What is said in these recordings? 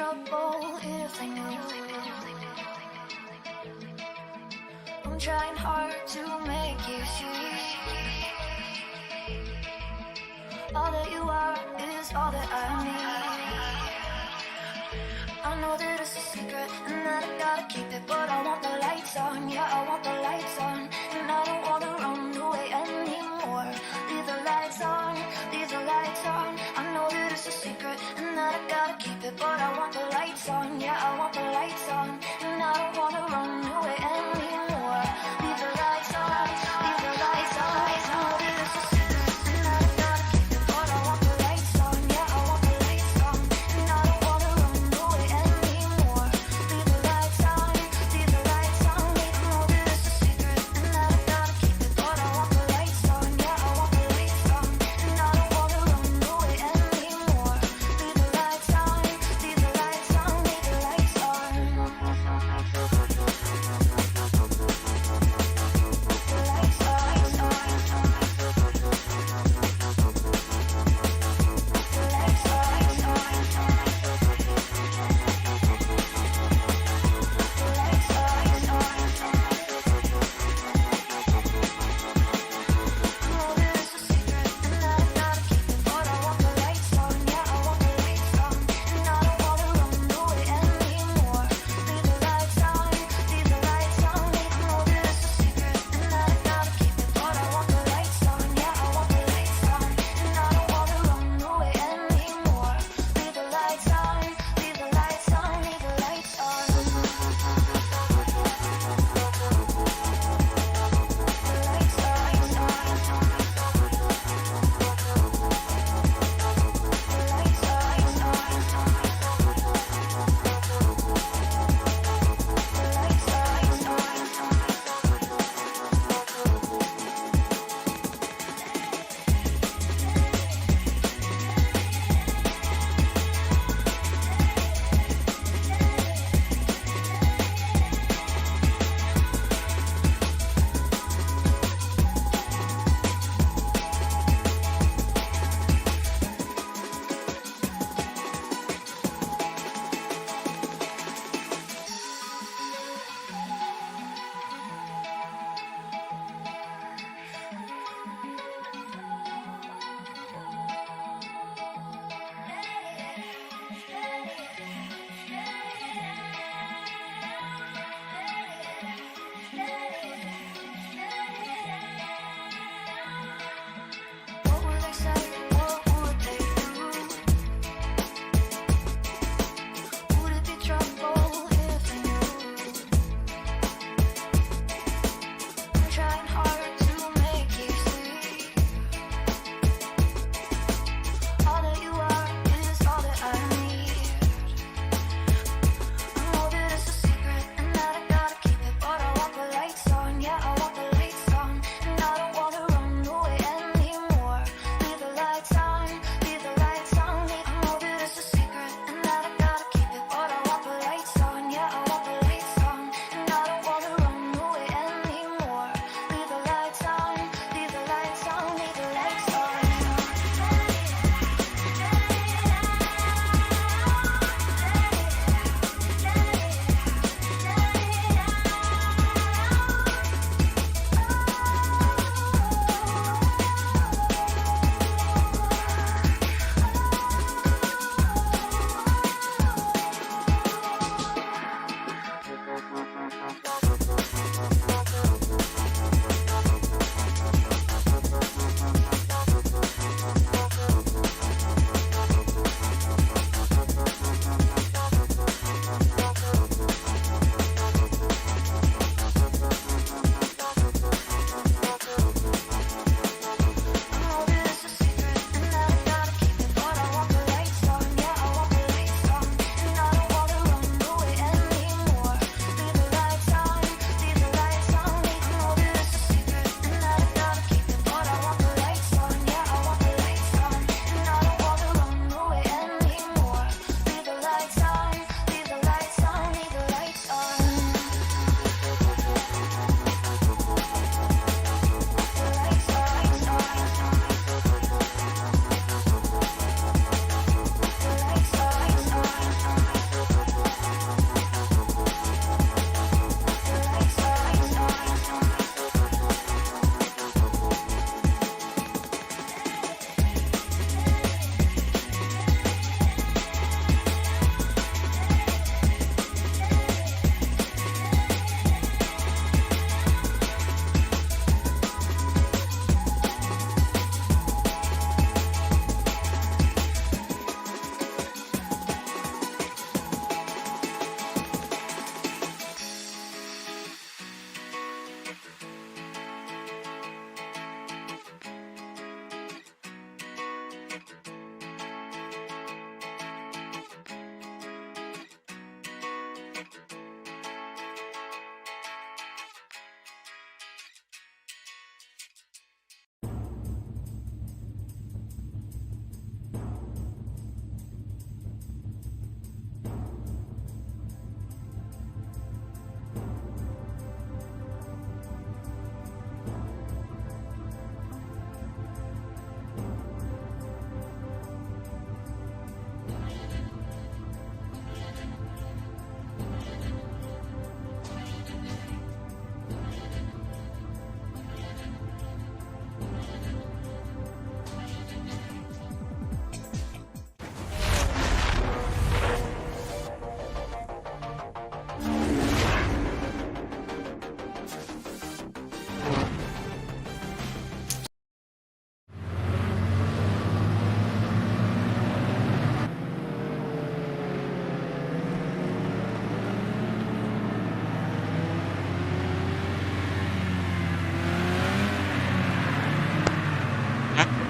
trouble if they knew. I'm trying hard to make you see. All that you are is all that I need. I know that it's a secret and that I gotta keep it, but I want the lights on, yeah, I want the lights on. And I don't wanna run away anymore. Leave the lights on, leave the lights on. I know that it's a secret and that I gotta keep it, but I want the lights on, yeah, I want the lights on. And I don't wanna run away anymore. Leave the lights on, leave the lights on. I know that it's a secret and that I gotta keep it, but I want the lights on, yeah, I want the lights on. And I don't wanna run away anymore. Leave the lights on, leave the lights on. I know that it's a secret and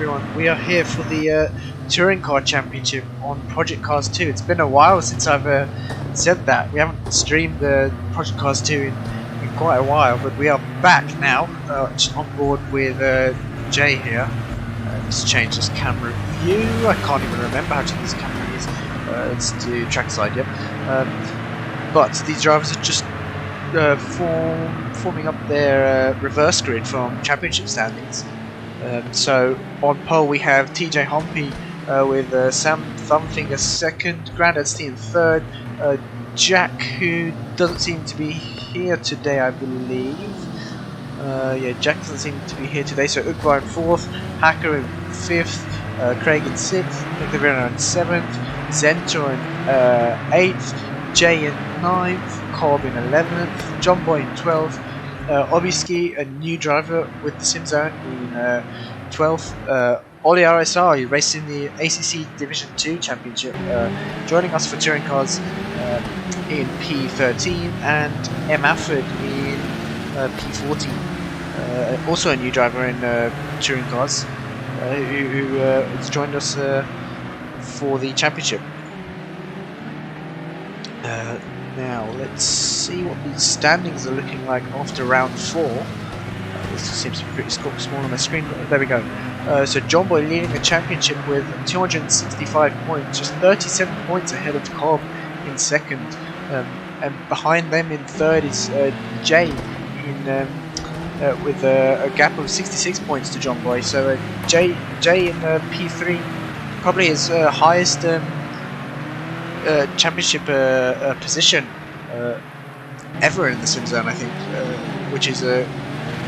everyone. We are here for the Touring Car Championship on Project Cars 2. It's been a while since I've said that. We haven't streamed the Project Cars 2 in quite a while, but we are back now, on board with Jay here. Let's change this camera view. I can't even remember how to use camera views. Let's do trackside, yep. But these drivers are just forming up their reverse grid from championship standings. So on pole we have TJ Humpy with Sam Thumbfinger second, Grandad T in third, Jack, who doesn't seem to be here today, I believe. Yeah, Jack doesn't seem to be here today, so Ukbar in fourth, Hacker in fifth, Craig in sixth, Nick in seventh, Zentor in eighth, Jay in 9th, Cobb in 11th, John Boy in 12th, Obiski, a new driver with the SimZone, in 12th, Oli RSR, he raced in the ACC Division 2 Championship, joining us for touring cars in P13, and M. Afford in P14, also a new driver in touring cars, who has joined us for the championship. Now let's see what the standings are looking like after round 4. This seems to be pretty small on the screen, but there we go. So John Boy leading the championship with 265 points, just 37 points ahead of Cobb in second, and behind them in third is Jay in with a gap of 66 points to John Boy. So Jay in P3, probably his highest championship position ever in the SimZone, I think, which is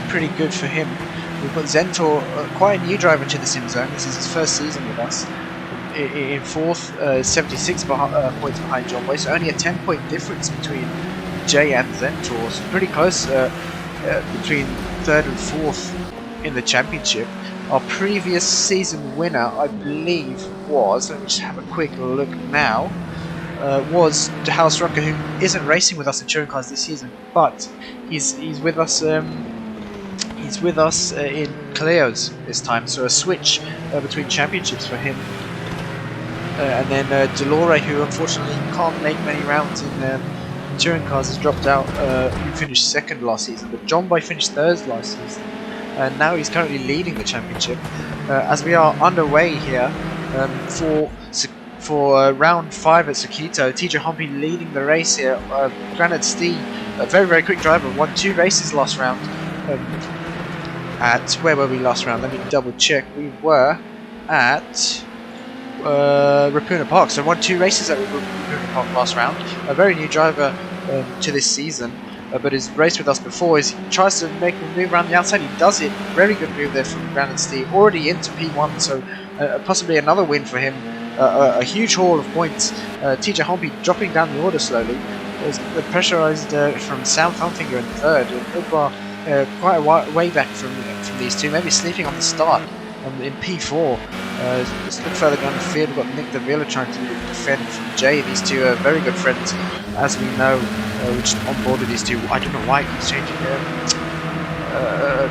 pretty good for him. We've got Zentor, quite a new driver to the SimZone. This is his first season with us. In fourth, 76 points behind John Boy, so only a 10-point difference between Jay and Zentor. So pretty close between third and fourth in the championship. Our previous season winner, I believe, was, let me just have a quick look now, was DeHuisRocker, who isn't racing with us in touring cars this season, but he's with us. He's with us in Caleos this time, so a switch between championships for him. And then Delore, who unfortunately can't make many rounds in touring cars, has dropped out. He finished second last season, but John Boy finished third last season, and now he's currently leading the championship. As we are underway here for round 5 at Sakitto, TJ Humpy leading the race here. Grandad T, a very quick driver, won 2 races last round. At where were we last round? Let me double check. We were at Rapuna Park, so won 2 races at Rapuna Park last round. A very new driver to this season, but has raced with us before. He tries to make a move around the outside. He does it. Very good move there from Grandad T. Already into P1, so possibly another win for him. A huge haul of points. TJ Humpy dropping down the order slowly. Was pressurised from Sam Thumbfinger in third. Ukbar quite a way back from these two, maybe sleeping on the start in P4. Just look further down the field, we've got Nick DeVilla trying to defend from Jay. These two are very good friends, as we know. We're just on board with these two. I don't know why he's changing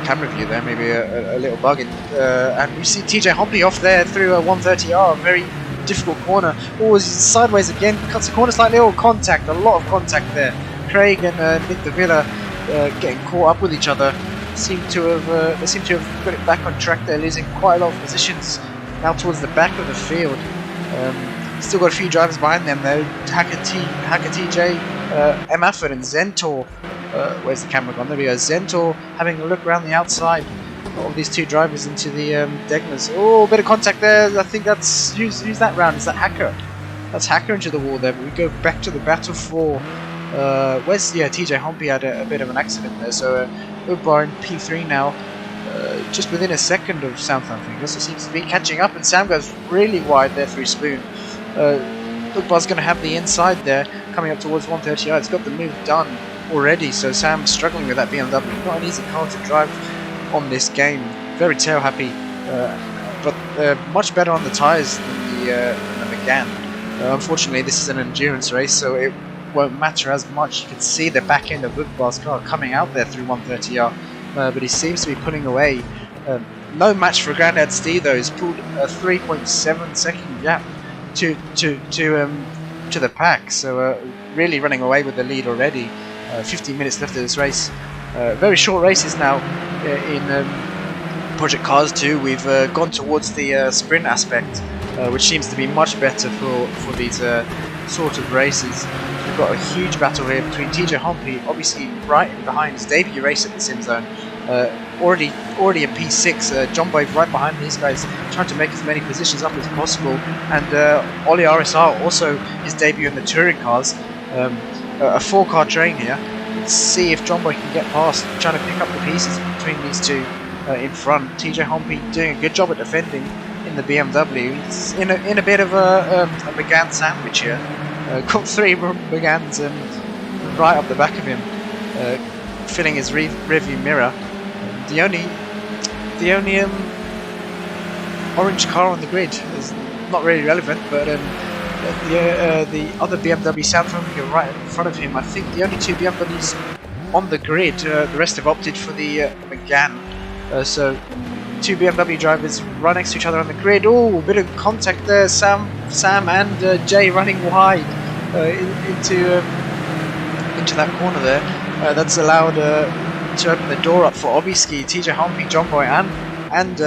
camera view there, maybe a little bug. And we see TJ Humpy off there through a 130R, very difficult corner. Oh, he's sideways again, cuts the corner slightly. Oh, contact, a lot of contact there. Craig and Nick DeVilla getting caught up with each other. They seem to have got it back on track. They're losing quite a lot of positions now towards the back of the field. Still got a few drivers behind them though. Hacker TJ, M. Afford and Zentor. Where's the camera gone? There we go. Zentor having a look around the outside of these two drivers into the Degners. Oh, a bit of contact there. I think that's who's that round? Is that Hacker? That's Hacker into the wall there. But we go back to the battle for. TJ Humpy had a bit of an accident there, so Ukbar in P3 now, just within a second of Sam Thumbfinger. Also seems to be catching up, and Sam goes really wide there through Spoon. Ukbar's going to have the inside there, coming up towards 130 yards. Got the move done already, so Sam's struggling with that BMW. Not an easy car to drive on this game. Very tail happy, but much better on the tyres than the McGann. Unfortunately, this is an endurance race, so it won't matter as much. You can see the back end of Ukbar's car coming out there through 130R, but he seems to be pulling away no match for Grandad Steve though. He's pulled a 3.7 second gap to the pack, so really running away with the lead already. 15 minutes left of this race. Very short races now in Project Cars 2. We've gone towards the sprint aspect, which seems to be much better for these sort of races. We've got a huge battle here between TJ Humpy, obviously right in behind his debut race at the SimZone. Already in P6, John Boy right behind these guys, trying to make as many positions up as possible, and Ollie RSR also his debut in the touring cars. A 4-car train here. Let's see if John Boy can get past, trying to pick up the pieces between these two in front. TJ Humpy doing a good job at defending in the BMW. He's in a bit of a McGann sandwich here. Got 3 McGanns right up the back of him, filling his rearview mirror. The only orange car on the grid is not really relevant, but the other BMW Southampton right in front of him. I think the only 2 BMWs on the grid. The rest have opted for the McGann. So 2 BMW drivers right next to each other on the grid. Oh, a bit of contact there. Sam and Jay running wide into that corner there. That's allowed to open the door up for Obiski, TJ Humpy, John Boy, and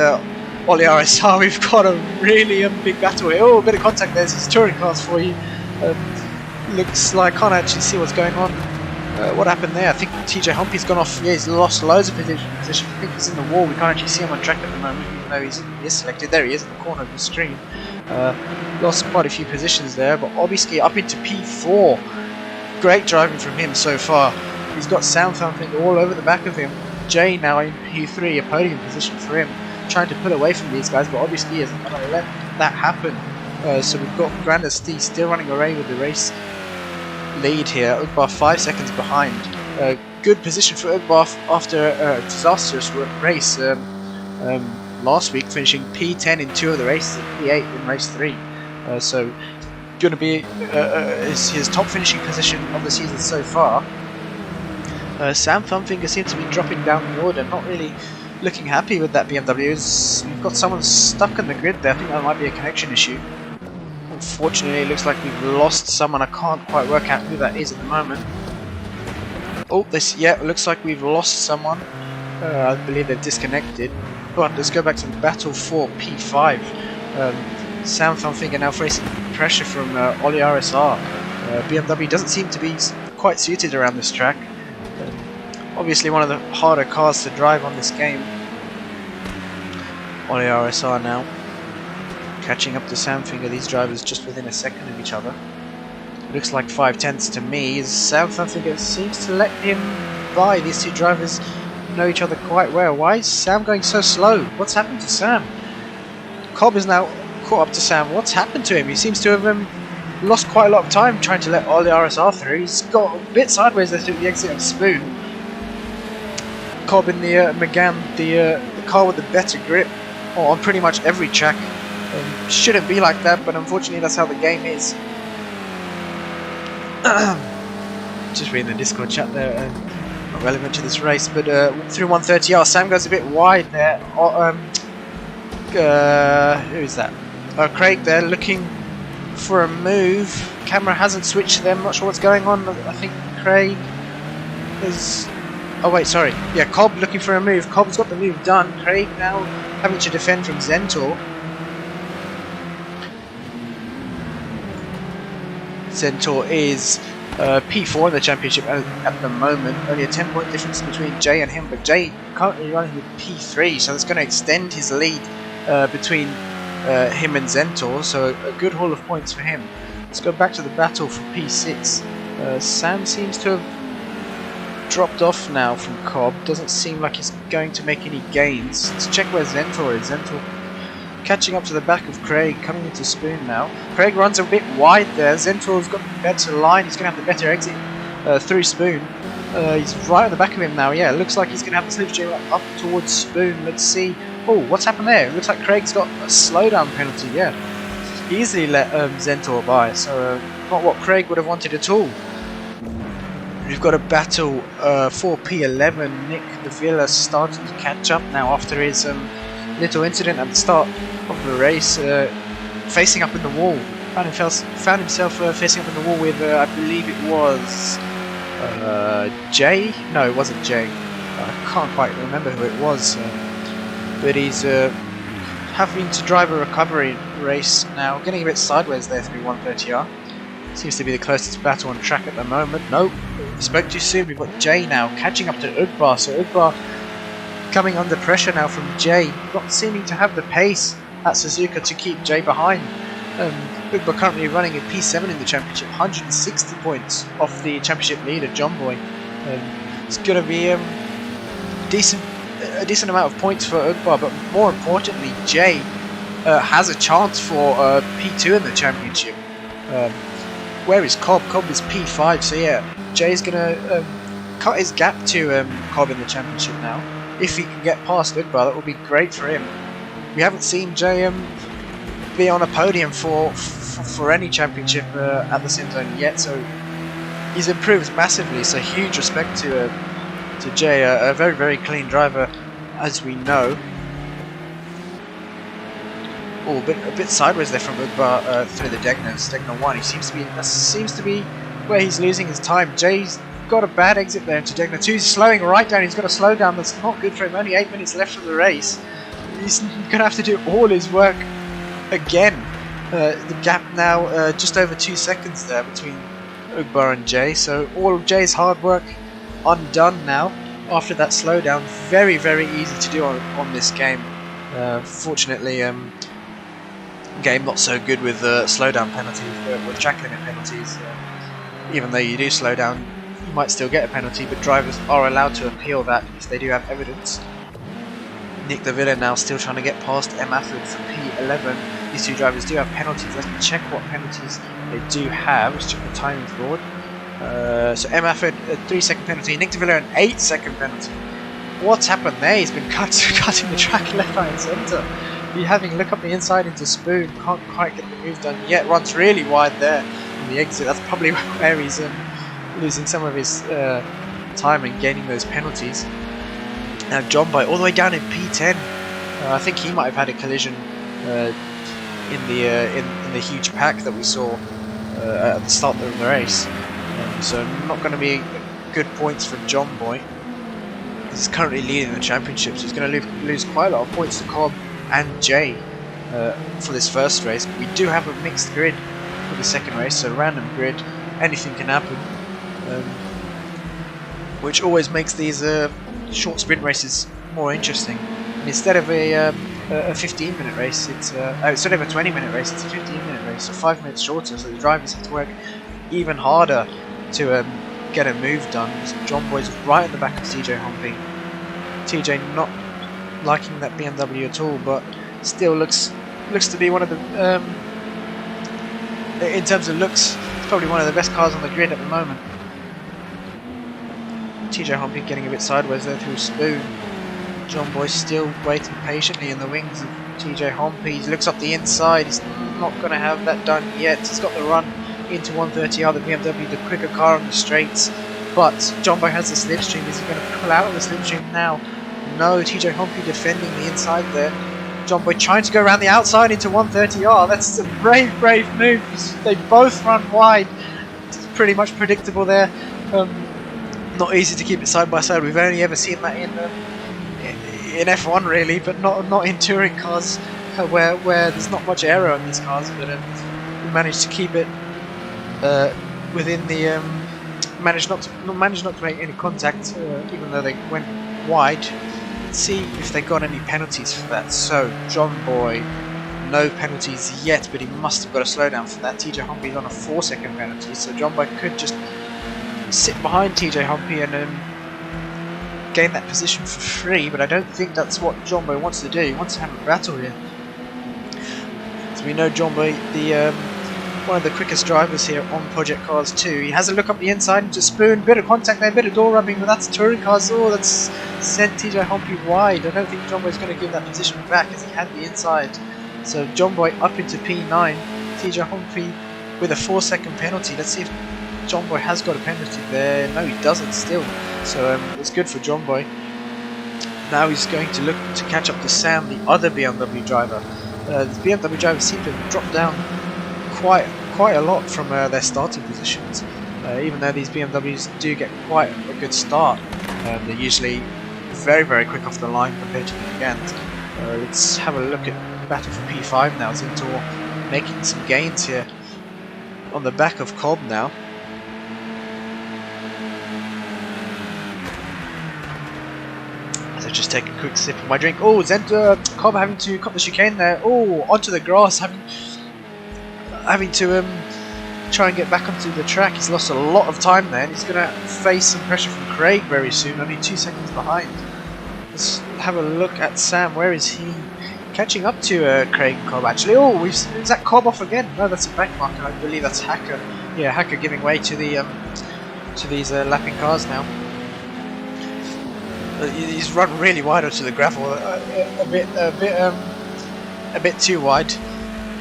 Ollie RSR. We've got a really big battle here. Oh, a bit of contact there. This is touring cars for you. Looks like I can't actually see what's going on. What happened there? I think TJ Humpy's gone off. Yeah, he's lost loads of position. I think he's in the wall. We can't actually see him on track at the moment, even though he is selected. There he is in the corner of the screen. Lost quite a few positions there, but Obiski up into P4. Great driving from him so far. He's got Southampton all over the back of him. Jay now in P3, a podium position for him. Trying to pull away from these guys, but obviously isn't going to let that happen. So we've got Grandad Steve still running away with the race lead here. Ugbaf 5 seconds behind. Good position for Ugbaf after a disastrous race last week, finishing P10 in 2 of the races and P8 in race 3. So going to be his top finishing position of the season so far. Sam Thumbfinger seems to be dropping down the order, not really looking happy with that BMW. We've got someone stuck in the grid there. I think that might be a connection issue. Unfortunately, it looks like we've lost someone. I can't quite work out who that is at the moment. Oh, it looks like we've lost someone. I believe they've disconnected. But let's go back to the battle for P5. Sam Thumbfinger now facing pressure from Ollie RSR. BMW doesn't seem to be quite suited around this track. Obviously one of the harder cars to drive on this game. Ollie RSR now catching up to Samfinger. These drivers just within a second of each other. Looks like 5/10 to me. Samfinger seems to let him by. These 2 drivers know each other quite well. Why is Sam going so slow? What's happened to Sam? Cobb is now caught up to Sam. What's happened to him? He seems to have lost quite a lot of time trying to let Ollie RSR through. He's got a bit sideways there through the exit of Spoon. Cobb in the McGann, the car with the better grip on pretty much every track. Shouldn't be like that, but unfortunately that's how the game is. Just reading the Discord chat there, not relevant to this race, but through 130R, Sam goes a bit wide there. Who is that? Craig there looking for a move. Camera hasn't switched to them, not sure what's going on. I think Craig is... Oh wait, sorry. Yeah, Cobb looking for a move. Cobb's got the move done. Craig now having to defend from Zentor. Zentor is P4 in the championship at the moment. Only a 10-point difference between Jay and him, but Jay currently running with P3, so that's going to extend his lead between him and Zentor, so a good haul of points for him. Let's go back to the battle for P6. Sam seems to have dropped off now from Cobb. Doesn't seem like he's going to make any gains. Let's check where Zentor is. Zentor catching up to the back of Craig, coming into Spoon now. Craig runs a bit wide there. Zentor's got the better line. He's going to have the better exit through Spoon. He's right at the back of him now. Yeah, it looks like he's going to have the slipstream up towards Spoon. Let's see. Oh, what's happened there? It looks like Craig's got a slowdown penalty. Yeah, easily let Zentor by. So not what Craig would have wanted at all. We've got a battle for P11. Nick the Villa starting to catch up now after his little incident at the start of the race, facing up in the wall. Found himself facing up in the wall with, I believe it was Jay? No, it wasn't Jay. I can't quite remember who it was. But he's having to drive a recovery race now, getting a bit sideways there through 130R. Seems to be the closest battle on track at the moment. Nope, spoke too soon. We've got Jay now catching up to Ugbar. So Ugbar coming under pressure now from Jay, not seeming to have the pace at Suzuka to keep Jay behind. Ugbar currently running a P7 in the championship, 160 points off the championship leader, John Boy. It's going to be a decent amount of points for Ugbar, but more importantly, Jay has a chance for P2 in the championship. Where is Cobb? Cobb is P5, so yeah, Jay's going to cut his gap to Cobb in the championship now. If he can get past Ugbar, that would be great for him. We haven't seen Jay be on a podium for any championship at the SimZone yet, so he's improved massively. So huge respect to Jay, a very, very clean driver, as we know. Oh, a bit sideways there from Ugbar through the Degnas. Degna 1. That seems to be where he's losing his time. Jay's got a bad exit there into Degna 2. He's slowing right down. He's got a slow down that's not good for him. Only 8 minutes left of the race. He's going to have to do all his work again. The gap now just over 2 seconds there between Ugbar and Jay. So all of Jay's hard work undone now after that slowdown. Very, very easy to do on this game. Fortunately, game not so good with slowdown penalties, with track limit penalties. Even though you do slow down, you might still get a penalty, but drivers are allowed to appeal that if they do have evidence. Nick De Villa now still trying to get past M. Afford for P11. These two drivers do have penalties. Let's check what penalties they do have. Let's check the timing forward. So M. Afford, a 3-second penalty. Nick De Villa, an 8-second penalty. What's happened there? He's been cutting the track left, right and centre. You're having a look up the inside into Spoon. Can't quite get the move done yet. Runs really wide there on the exit. That's probably where he's losing some of his time and gaining those penalties. Now John Boy all the way down in P10. I think he might have had a collision in the huge pack that we saw at the start of the race. So not going to be good points for John Boy. He's currently leading the championship, so he's going to lose quite a lot of points to Cobb and Jay for this first race. But we do have a mixed grid for the second race, so random grid, anything can happen, which always makes these short sprint races more interesting. And instead of a 15-minute race, it's instead of a 20-minute race, it's a 15-minute race, so 5 minutes shorter. So the drivers have to work even harder to get a move done. John Boy's right at the back of TJ Humpy. TJ not liking that BMW at all, but still looks to be one of the in terms of looks, it's probably one of the best cars on the grid at the moment. TJ Humpy getting a bit sideways there through Spoon. John Boy still waiting patiently in the wings of TJ Humpy. He looks up the inside. He's not going to have that done yet. He's got the run into 130R, the BMW, the quicker car on the straights. But John Boy has the slipstream. Is he going to pull out of the slipstream now? No, TJ Humpy defending the inside there. John Boy trying to go around the outside into 130R. That's a brave move. They both run wide. It's pretty much predictable there. Not easy to keep it side by side. We've only ever seen that in F1 really, but not in touring cars where there's not much aero on these cars. But we managed to keep it within the managed not to make any contact, even though they went wide. Let's see if they got any penalties for that. So John Boy, no penalties yet, but he must have got a slowdown for that. TJ Humpy's on a 4-second penalty, so John Boy could just sit behind TJ Humpy and gain that position for free, but I don't think that's what John Boy wants to do. He wants to have a battle here. So we know John Boy, the one of the quickest drivers here on Project Cars 2. He has a look up the inside into Spoon, bit of contact there, bit of door rubbing, but that's touring cars. Oh, that's sent TJ Humpy wide. I don't think John Boy's going to give that position back as he had the inside. So John Boy up into P9, TJ Humpy with a 4-second penalty. Let's see if John Boy has got a penalty there. No, he doesn't still. So it's good for John Boy. Now he's going to look to catch up to Sam, the other BMW driver. The BMW drivers seem to have dropped down quite a lot from their starting positions. Even though these BMWs do get quite a good start, they're usually very quick off the line compared to the Megans. Let's have a look at the battle for P5 now. Zintor making some gains here on the back of Cobb now. So just take a quick sip of my drink. Oh, Cobb having to cut the chicane there. Oh, onto the grass, having to try and get back onto the track. He's lost a lot of time there, and he's going to face some pressure from Craig very soon, only 2 seconds behind. Let's have a look at Sam. Where is he? Catching up to Craig and Cobb actually. Oh, is that Cobb off again? No, that's a back marker. I believe that's Hacker. Yeah, Hacker giving way to these lapping cars now. He's run really wide onto the gravel, a bit too wide.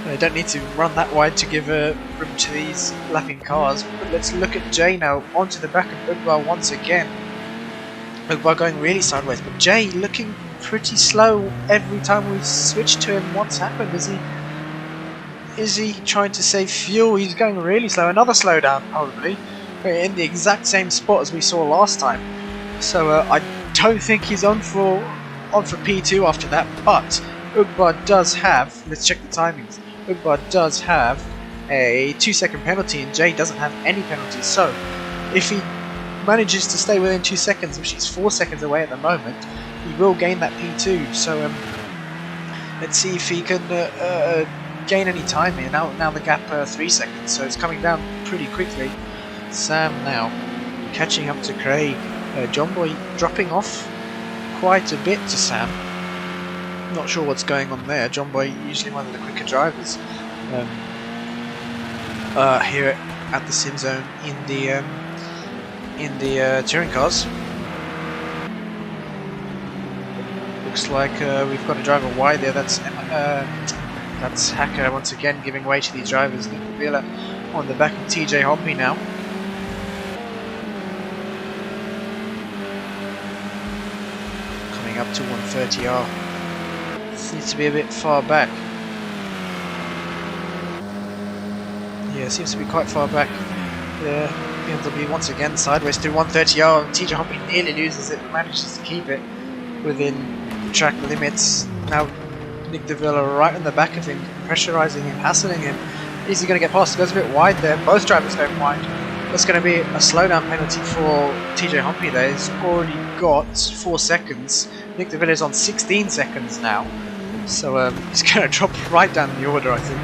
I don't need to run that wide to give room to these lapping cars. But let's look at Jay now, onto the back of Ugbar once again. Ugbar going really sideways, but Jay looking pretty slow every time we switch to him. What's happened? Is he trying to save fuel? He's going really slow. Another slowdown probably, in the exact same spot as we saw last time. So I don't think he's on for P2 after that. But Ugbar does have, let's check the timings. Ugbar does have a 2-second penalty, and Jay doesn't have any penalties. So if he manages to stay within 2 seconds, which is 4 seconds away at the moment, he will gain that P2. So let's see if he can gain any time here. Now the gap 3 seconds, so it's coming down pretty quickly. Sam now catching up to Craig. John Boy dropping off quite a bit to Sam. Not sure what's going on there. John Boy usually one of the quicker drivers here at the SimZone in the touring cars. Looks like we've got a driver wide there. That's Hacker once again giving way to these drivers. Nick Villa on the back of TJ Hompey now. Coming up to 130R. Needs to be a bit far back. Yeah, seems to be quite far back. The BMW once again sideways to 130R. TJ Hompey nearly loses it, manages to keep it within track limits. Now Nick De Villa right on the back of him, pressurising him, hassling him. Is he going to get past? It goes a bit wide there. Both drivers going wide. That's going to be a slowdown penalty for TJ Hompey there. He's already got 4 seconds. Nick De Villa is on 16 seconds now. So he's going to drop right down the order, I think.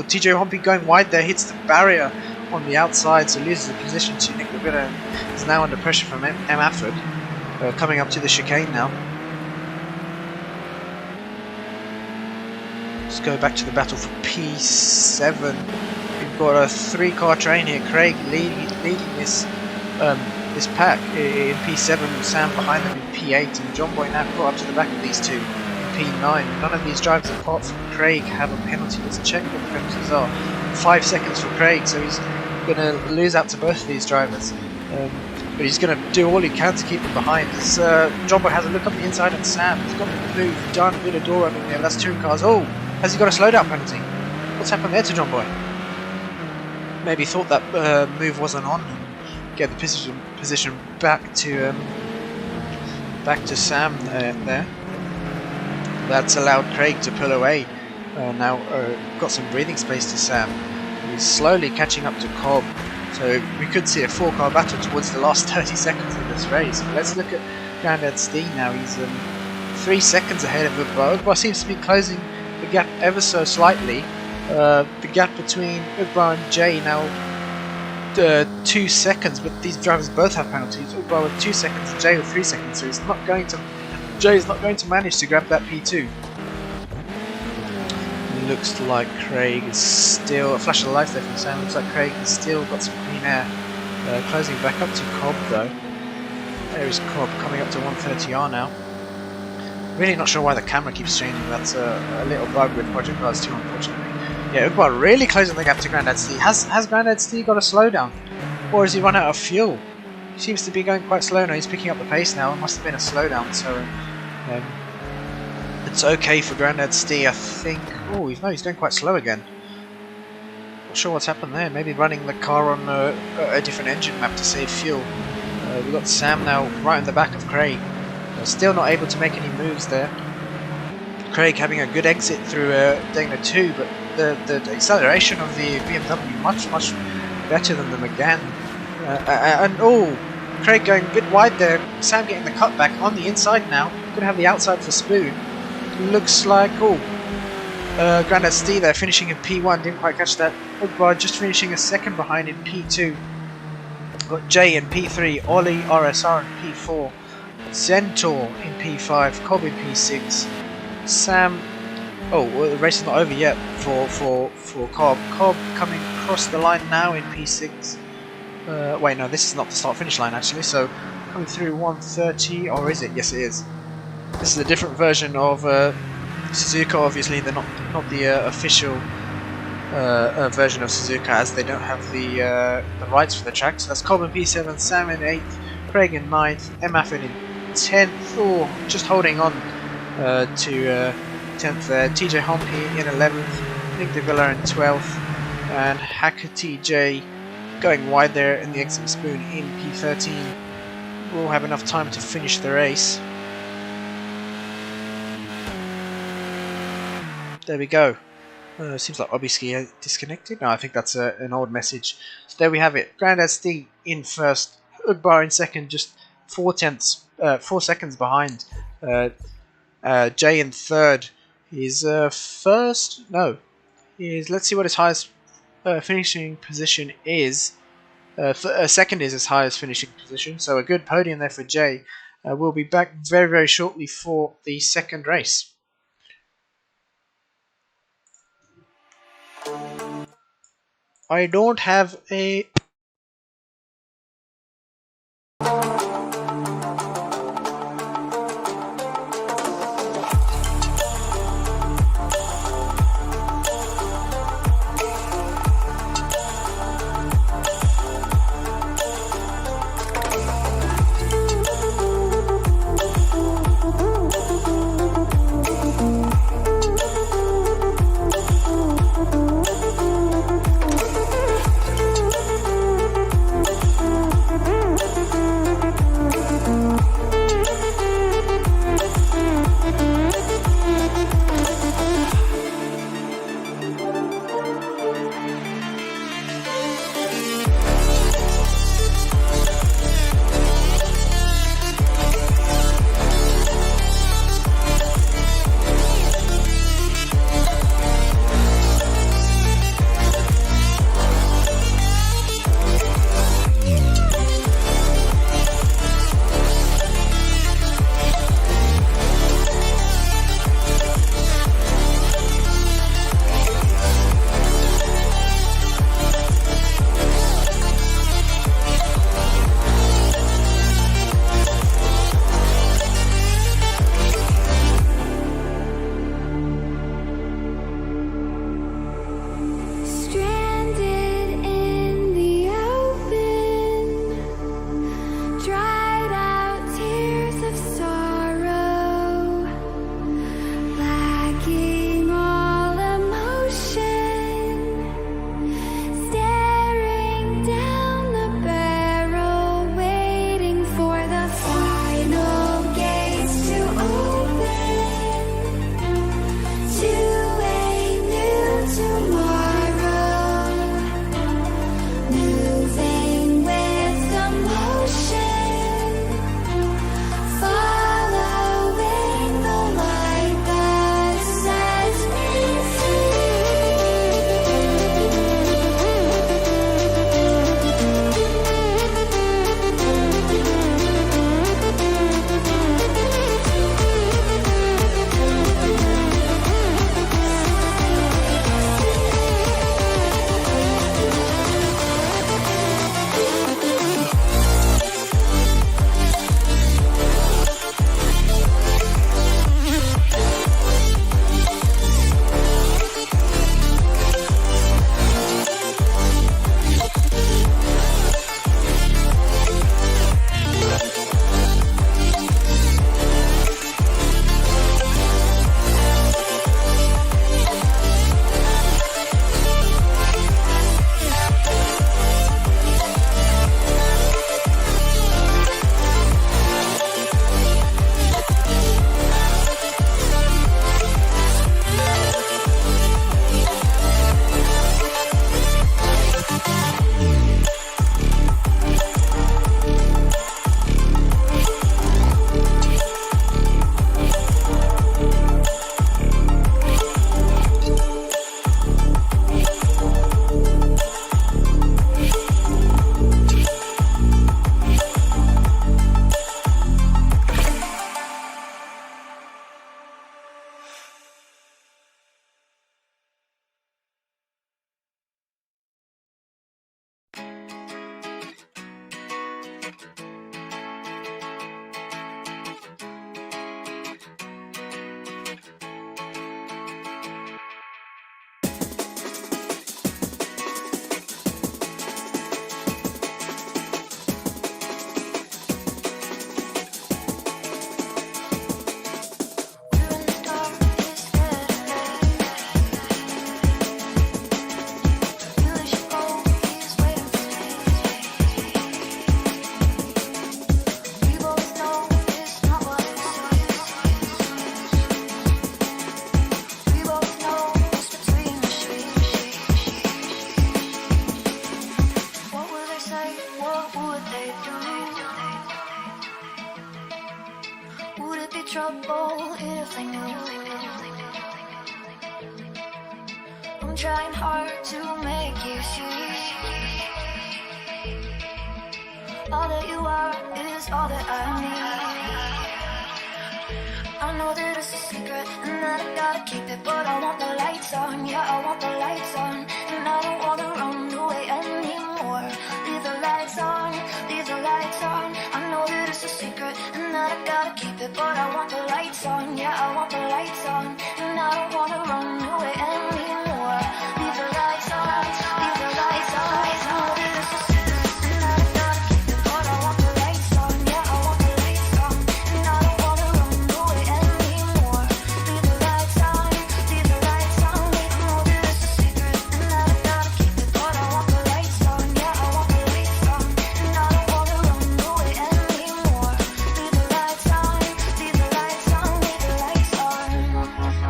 TJ Hompey going wide there, hits the barrier on the outside, so loses the position to Nick De Villa, and is now under pressure from M. Afford, coming up to the chicane now. Let's go back to the battle for P7. We've got a 3-car train here. Craig leading this pack in P7, Sam behind them in P8, and John Boy now caught up to the back of these two in P9. None of these drivers apart from Craig have a penalty. Let's check what the penalties are. 5 seconds for Craig, so he's going to lose out to both of these drivers. But he's going to do all he can to keep them behind. John Boy has a look up the inside at Sam. He's got the move done, a bit of door opening there. That's 2 cars. Oh, has he got a slowdown penalty? What's happened there to John Boy? Maybe thought that move wasn't on. Get the position back to Sam there. That's allowed Craig to pull away. Now got some breathing space to Sam. He's slowly catching up to Cobb. So we could see a 4-car battle towards the last 30 seconds of this race. But let's look at Grandad Steen now. He's 3 seconds ahead of Ugbar. Ugbar seems to be closing the gap ever so slightly. The gap between Ugbar and Jay now 2 seconds, but these drivers both have penalties. Ugbar with 2 seconds and Jay with 3 seconds, so Jay's not going to manage to grab that P2. Looks like Craig is still, a flash of lights there from Sam, looks like Craig has still got some clean air. Closing back up to Cobb though. There is Cobb coming up to 130R now. Really not sure why the camera keeps changing. That's a little bug with Project Cars 2, unfortunately. Yeah, Ugbar really closing the gap to Grandad Steve. Has Grandad Steve got a slowdown? Or has he run out of fuel? He seems to be going quite slow now. He's picking up the pace now. It must have been a slowdown, so it's okay for Grandad Stee, I think. Oh, no, he's going quite slow again. Not sure what's happened there. Maybe running the car on a different engine map to save fuel. We've got Sam now right in the back of Craig. Still not able to make any moves there. Craig having a good exit through Dana 2, but the acceleration of the BMW much better than the McGann. And oh, Craig going a bit wide there. Sam getting the cutback on the inside now. Gonna have the outside for Spoon. Looks like Grandad Stee there finishing in P1. Didn't quite catch that. Fujar just finishing a second behind in P2. Got Jay in P3, Ollie RSR in P4, Zentor in P5, Cobb in P6, Sam. Oh, well, the race is not over yet for Cobb. Cobb coming across the line now in P6. Wait, no, this is not the start-finish line actually. So coming through 130, or is it? Yes, it is. This is a different version of Suzuka. Obviously, they're not the official version of Suzuka, as they don't have the rights for the track. So that's Cobb in P7, Sam in 8th, Craig in 9th, Emaffin in 10th. Oh, just holding on to 10th there. TJ Humpy in 11th, Nick DeVilla in 12th, and Hacker TJ going wide there in the exit Spoon in P13. We'll have enough time to finish the race. There we go. Seems like Obiski disconnected. No, I think that's an old message. So there we have it. Grandad Stee in first, Ugbar in second, just 4 seconds behind. Jay in third. He's first. No, let's see what his highest finishing position is. Second is his highest finishing position. So a good podium there for Jay. We'll be back very shortly for the second race. I don't have a... if they knew. I'm trying hard to make you see. All that you are is all that I need. I know that it's a secret and that I gotta keep it, but I want the lights on, yeah, I want the lights on. And I don't wanna run away anymore. Leave the lights on, leave the lights on. I know that it's a secret and that I gotta keep it, but I want the lights on, yeah, I want the lights on. And I don't wanna run away anymore. Leave the lights on, leave the lights on. I know that it's a secret and that I gotta keep it, but I want the lights on, yeah, I want the lights on. And I don't wanna run away anymore. Leave the lights on, leave the lights on. I know that it's a secret and that I gotta keep it, but I want the lights on, yeah, I want the lights on. And I don't wanna run away anymore. Leave the lights on, leave the lights on, leave the lights on.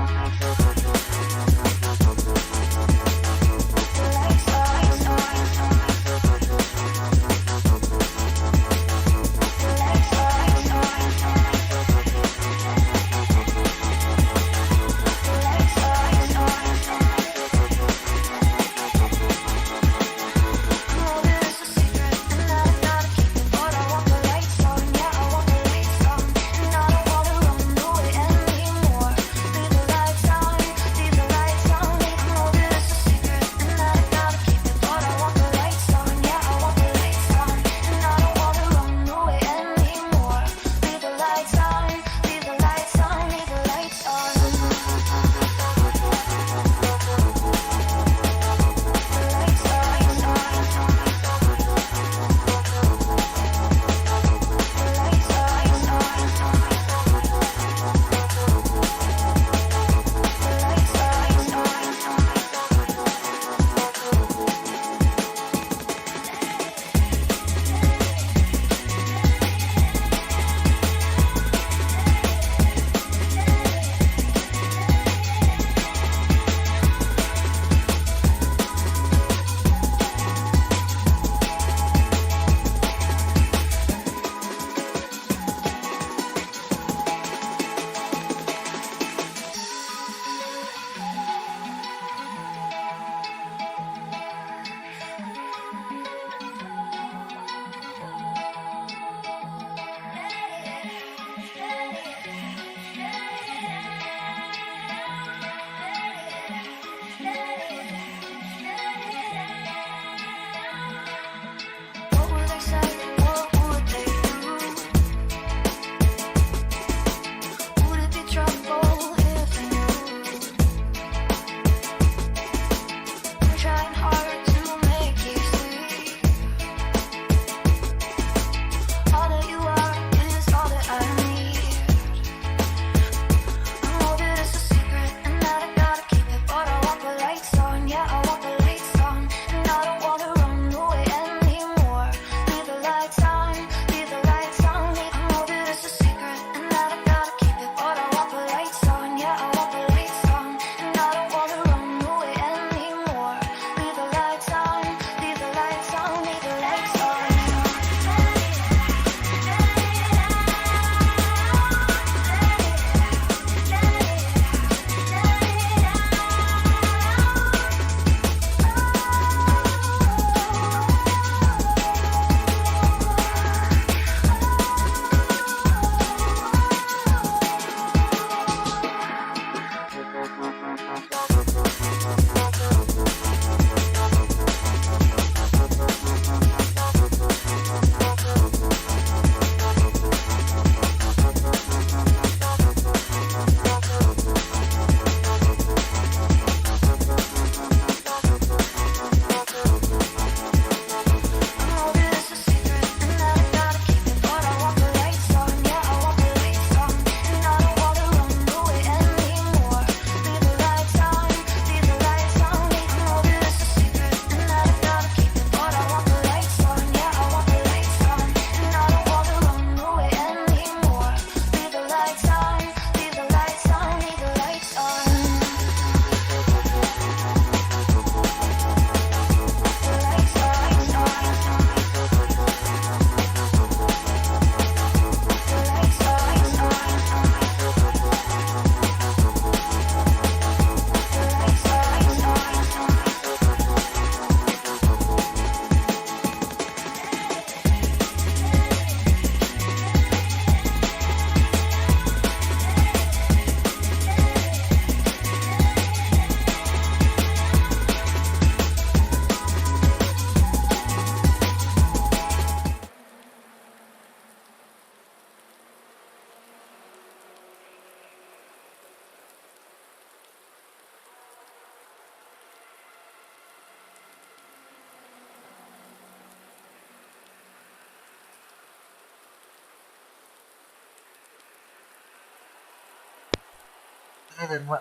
And then we're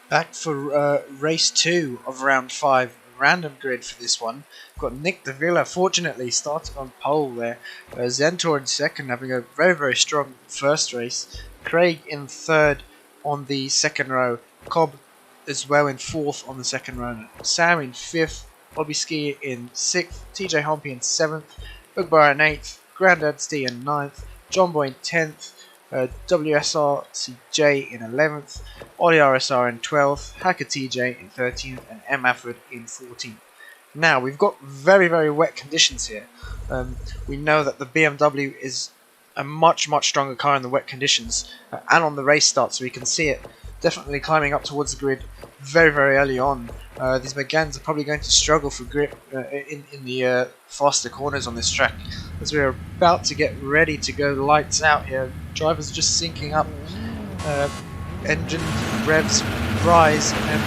back for race 2 of round 5. Random grid for this one. We've got Nick De Villa, fortunately, starting on pole there. Zentor in second, having a very, very strong first race. Craig in third on the second row. Cobb as well in fourth on the second row. Sam in fifth. Bobby Ski in sixth. TJ Humpy in seventh. Ugbar in eighth. Grandad Stee in ninth. John Boy in 10th. WSRCJ in 11th, Ollie RSR in 12th, Hacker TJ in 13th, and M. Afford in 14th. Now, we've got very, very wet conditions here. We know that the BMW is a much, much stronger car in the wet conditions and on the race start, so we can see it definitely climbing up towards the grid very, very early on. These Megans are probably going to struggle for grip in the faster corners on this track, as we're about to get ready to go lights out here. Drivers just syncing up, engine revs rise, and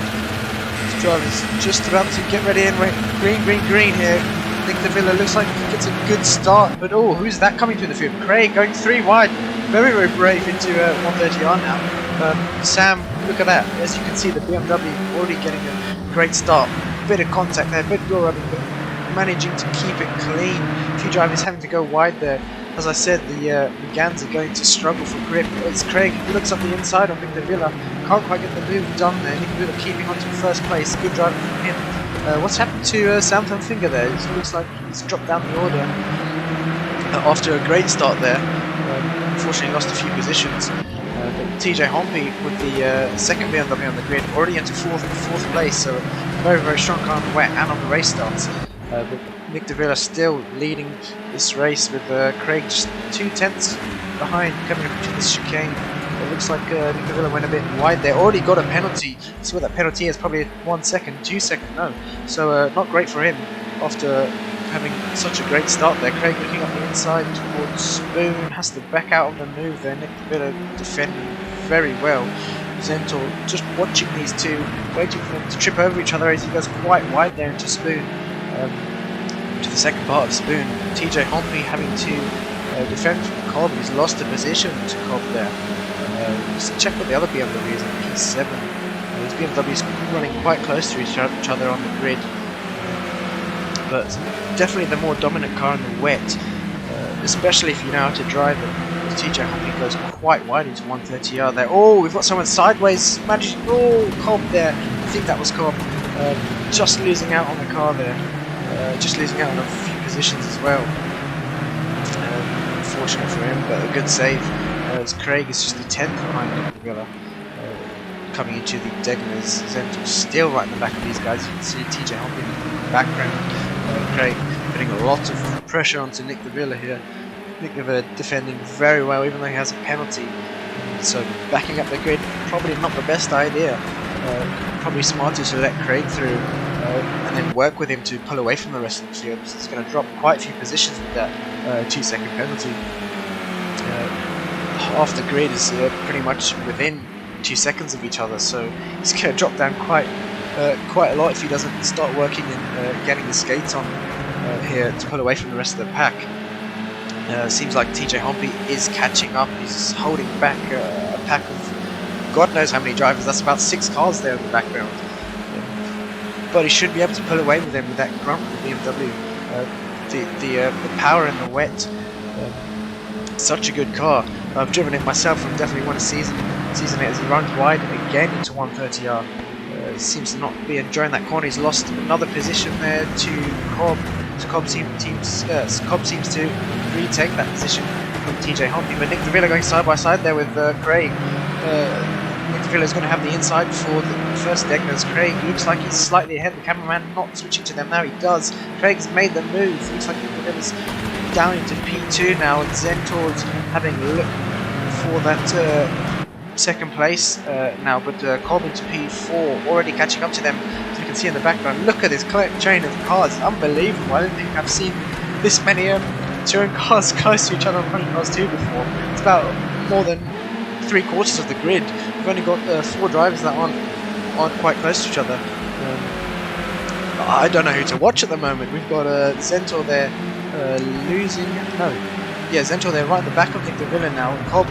drivers just about to get ready in. Green, green, green here. Nick De Villa looks like he gets a good start, but oh, who's that coming through the field? Craig going 3 wide, very, very brave into 130R now. Sam, look at that. As you can see, the BMW already getting a great start. Bit of contact there, bit of door rubbing, but managing to keep it clean. A few drivers having to go wide there. As I said, the Megans are going to struggle for grip. It's Craig, he looks up the inside of Nick De Villa. Can't quite get the move done there. Nick De Villa keeping on to first place. Good driving from him. What's happened to Sam Finger there? It looks like he's dropped down the order after a great start there. Unfortunately lost a few positions. But TJ Humpy with the second BMW on the grid, already into fourth place, so very, very strong car on the wet and on the race starts. But Nick De Villa still leading this race with Craig just 2/10 behind coming up to this chicane. It looks like Nick De Villa went a bit wide there. Already got a penalty. See what that penalty is, probably 1 second, 2 seconds, no. So not great for him after having such a great start there. Craig looking up the inside towards Spoon, has to back out of the move there. Nick De Villa defending very well. Zentor just watching these two, waiting for them to trip over each other as he goes quite wide there into Spoon. To the second part of Spoon. TJ Humpy having to defend from Cobb. He's lost a position to Cobb there. Just check what the other BMW is in P7. These BMWs running quite close to each other on the grid. But definitely the more dominant car in the wet, especially if you know how to drive it. TJ Humpy goes quite wide into 130R there. Oh, we've got someone sideways. Cobb there. I think that was Cobb. Just losing out on the car there. Just losing out on a few positions as well. Unfortunate for him, but a good save. As Craig is just the 10th behind Nick De Villa. Coming into the Degners. Zentor still right in the back of these guys. You can see TJ Humpy in the background. Craig putting a lot of pressure onto Nick De Villa here. Nick De Villa defending very well, even though he has a penalty. So backing up the grid, probably not the best idea. Probably smarter to let Craig through and then work with him to pull away from the rest of the field. He's going to drop quite a few positions with that 2-second penalty. Half the grid is pretty much within 2 seconds of each other, so he's going to drop down quite a lot if he doesn't start working and getting the skates on here to pull away from the rest of the pack. Seems like TJ Humpy is catching up. He's holding back a pack of God knows how many drivers. That's about 6 cars there in the background. But he should be able to pull away with them with that grunt with the BMW. The power in the wet. Such a good car. I've driven it myself and definitely want to season it as he runs wide again into 130R. Seems to not be enjoying that corner. He's lost another position there to Cobb. So Cobb seems to retake that position from TJ Humpy. But Nick De Villa going side by side there with Craig. Nick De Villa is going to have the inside for the first Degners. Craig looks like he's slightly ahead. The cameraman not switching to them now. He does. Craig's made the move. Looks like Nick De Villa's down into P2 now, and Zentor's having a look for that second place now, but Cobb into P4, already catching up to them, as you can see in the background. Look at this chain of cars, unbelievable. I don't think I've seen this many touring cars close to each other on Running Cars 2 before. It's about more than 3/4 of the grid. We've only got 4 drivers that aren't quite close to each other. I don't know who to watch at the moment. We've got Zentor there Zentor there right at the back of Nick De Villa now. Cobb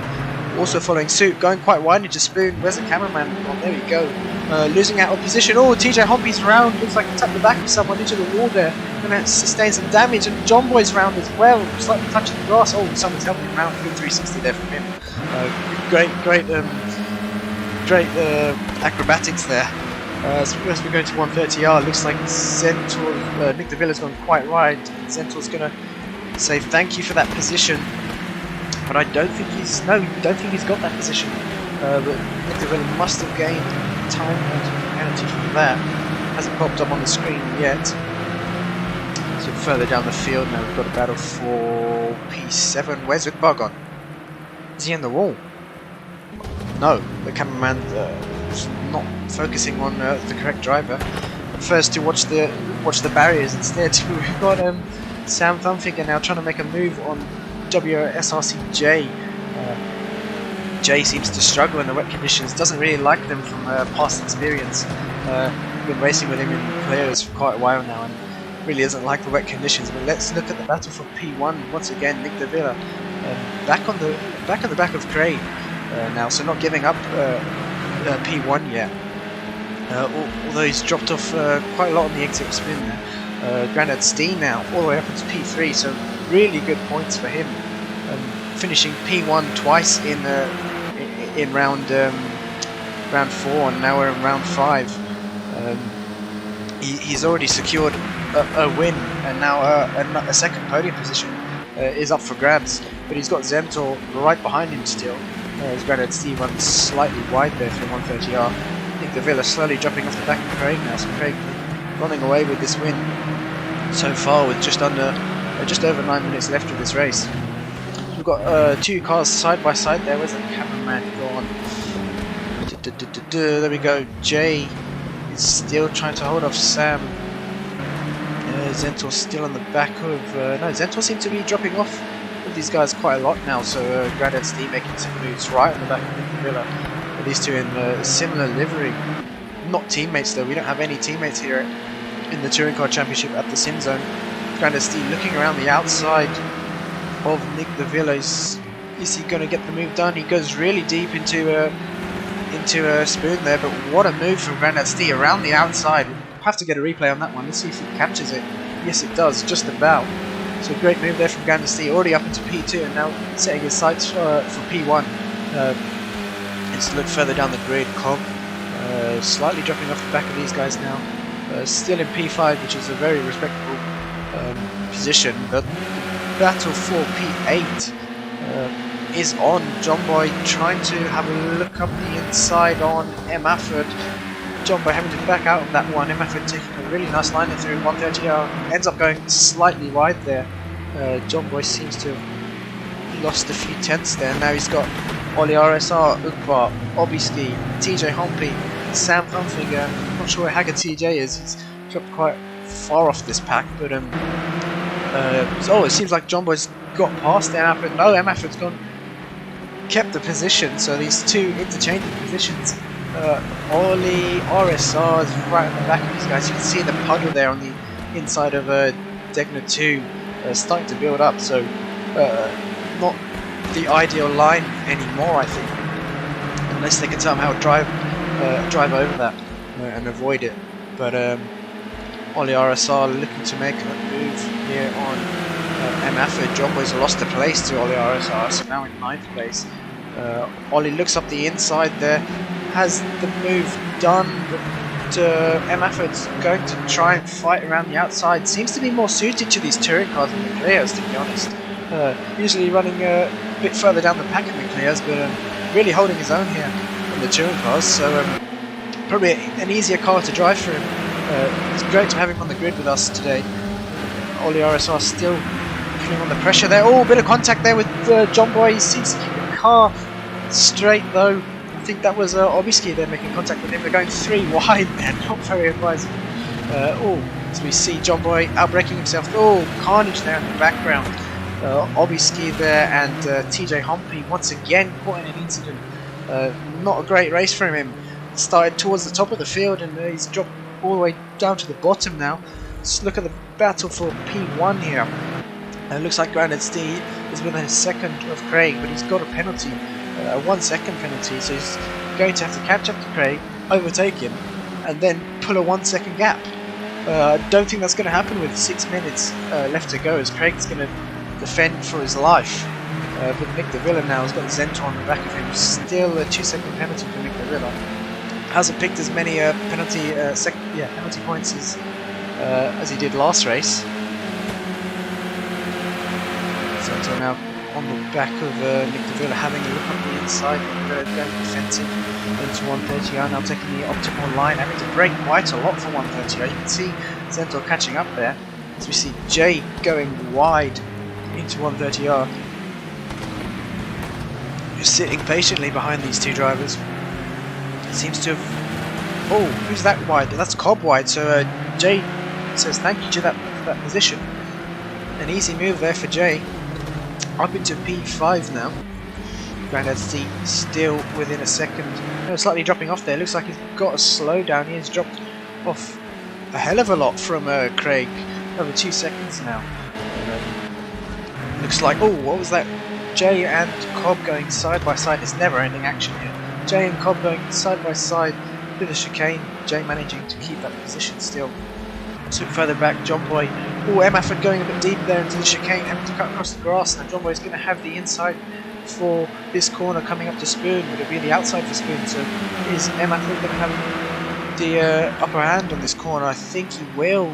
also following suit, going quite wide into Spoon. Where's the cameraman? Oh, there we go. Losing out of position. Oh, TJ Hompy's round. Looks like he tapped the back of someone into the wall there. Going to sustain some damage. And John Boy's round as well. Slightly touching the grass. Oh, someone's helping him out. Good 360 there from him. Great acrobatics there. As we go to 130R, looks like Zentor, Nick DeVilla's gone quite wide. Zentor's going to say thank you for that position. But I don't think he's got that position. But Nick DeVilla must have gained time and penalty from that. Hasn't popped up on the screen yet. So further down the field now, we've got a battle for P7. Where's Ukbar gone? Is he in the wall? No, the cameraman is not focusing on the correct driver. First to watch the barriers instead. We've got Sam Thumpfinger now trying to make a move on WSRC-J. Jay seems to struggle in the wet conditions, doesn't really like them from past experience. Been racing with him in players for quite a while now and really doesn't like the wet conditions. But let's look at the battle for P1 once again. Nick DeVilla back on the back of Craig now, so not giving up P1 yet. Although he's dropped off quite a lot on the exit spin there. Grandad Steen now all the way up into P3, so really good points for him. Finishing P1 twice in round 4, and now we're in round 5. He's already secured a win, and now a second podium position is up for grabs. But he's got Zentor right behind him still. As Grandad Steve runs slightly wide there for 130R. I think DeVilla slowly jumping off the back of Craig now, so Craig running away with this win so far with just over 9 minutes left of this race. We've got 2 cars side by side there. Where's the cameraman gone? There we go. Jay is still trying to hold off Sam. Zentor still on the back of... no, Zentor seems to be dropping off with these guys quite a lot now, so Grandad Steve making some moves right on the back of Nick DeVilla. These two in similar livery. Not teammates though, we don't have any teammates here in the Touring Car Championship at the SimZone. Grandad Steve looking around the outside of Nick DeVilla. Is he going to get the move done? He goes really deep into a Spoon there, but what a move from Grandad Steve around the outside. We'll have to get a replay on that one. Let's see if he captures it. Yes, it does, just about. So great move there from Grandad Steve, already up into P2 and now setting his sights for P1. Let's look further down the grid. Cobb slightly dropping off the back of these guys now. Still in P5, which is a very respectable position, but the battle for P8 is on. John Boy trying to have a look up the inside on M. Afford. John Boy having to back out of that one. M. Afford taking a really nice line through 130R. Ends up going slightly wide there. John Boy seems to have lost a few tenths there. Now he's got Ollie RSR, Ukbar, Obiski, TJ Hompy, Sam Thumpfinger. I'm not sure where Haggard TJ is. He's dropped quite far off this pack, but it seems like John Boy's got past M. Afford. No, M. Afford's kept the position, so these two interchanging positions. Ollie RSR is right on the back of these guys. You can see the puddle there on the inside of Degner 2 starting to build up, so not the ideal line anymore, I think, unless they can somehow drive over that and avoid it. But Ollie RSR looking to make a move here on M. Afford. John Boy's lost a place to Ollie RSR, so now in 9th place. Ollie looks up the inside there, has the move done, but M. Afford's going to try and fight around the outside. Seems to be more suited to these touring cars than the Clears, to be honest. Usually running a bit further down the pack in the Clears, but really holding his own here on the touring cars, so probably an easier car to drive for him. It's great to have him on the grid with us today. Ollie RSR still feeling on the pressure there. Oh, a bit of contact there with John Boy. He seems to keep the car straight though. I think that was Obiski there making contact with him. They're going 3 wide there, not very advisable. So we see John Boy outbraking himself. Oh, carnage there in the background. Obiski there and TJ Hompy once again caught in an incident. Not a great race from him. Started towards the top of the field and he's dropped all the way down to the bottom now. Let's look at the battle for P1 here. It looks like Grandad Steve is within a second of Craig, but he's got a penalty. a 1 second penalty, so he's going to have to catch up to Craig, overtake him, and then pull a 1 second gap. I don't think that's going to happen with 6 minutes left to go, as Craig's going to defend for his life. But Nick De Villa now has got Zento on the back of him. Still a 2 second penalty for Nick De Villa. Hasn't picked as many penalty points as he did last race. Zento now on the back of Nick De Villa, having a look up the inside, going defensive into 130R, now taking the optimal line, having to brake quite a lot for 130R. You can see Zento catching up there, as we see Jay going wide into 130R. Just sitting patiently behind these two drivers. Seems to have... Oh, who's that wide? That's Cobb wide, so Jay says thank you to that position. An easy move there for Jay. Up into P5 now. Grandad C still within a second. Slightly dropping off there. Looks like he's got a slowdown. He has dropped off a hell of a lot from Craig. Over 2 seconds now. Looks like... Oh, what was that? Jay and Cobb going side by side. It's never ending action here. Jay and Cobb going side by side with a chicane. Jay managing to keep that position still. So further back, John Boy. Oh, Emafford going a bit deep there into the chicane, having to cut across the grass. Now John Boy's going to have the inside for this corner coming up to Spoon. Would it be the outside for Spoon? So is Emafford going to have the upper hand on this corner? I think he will.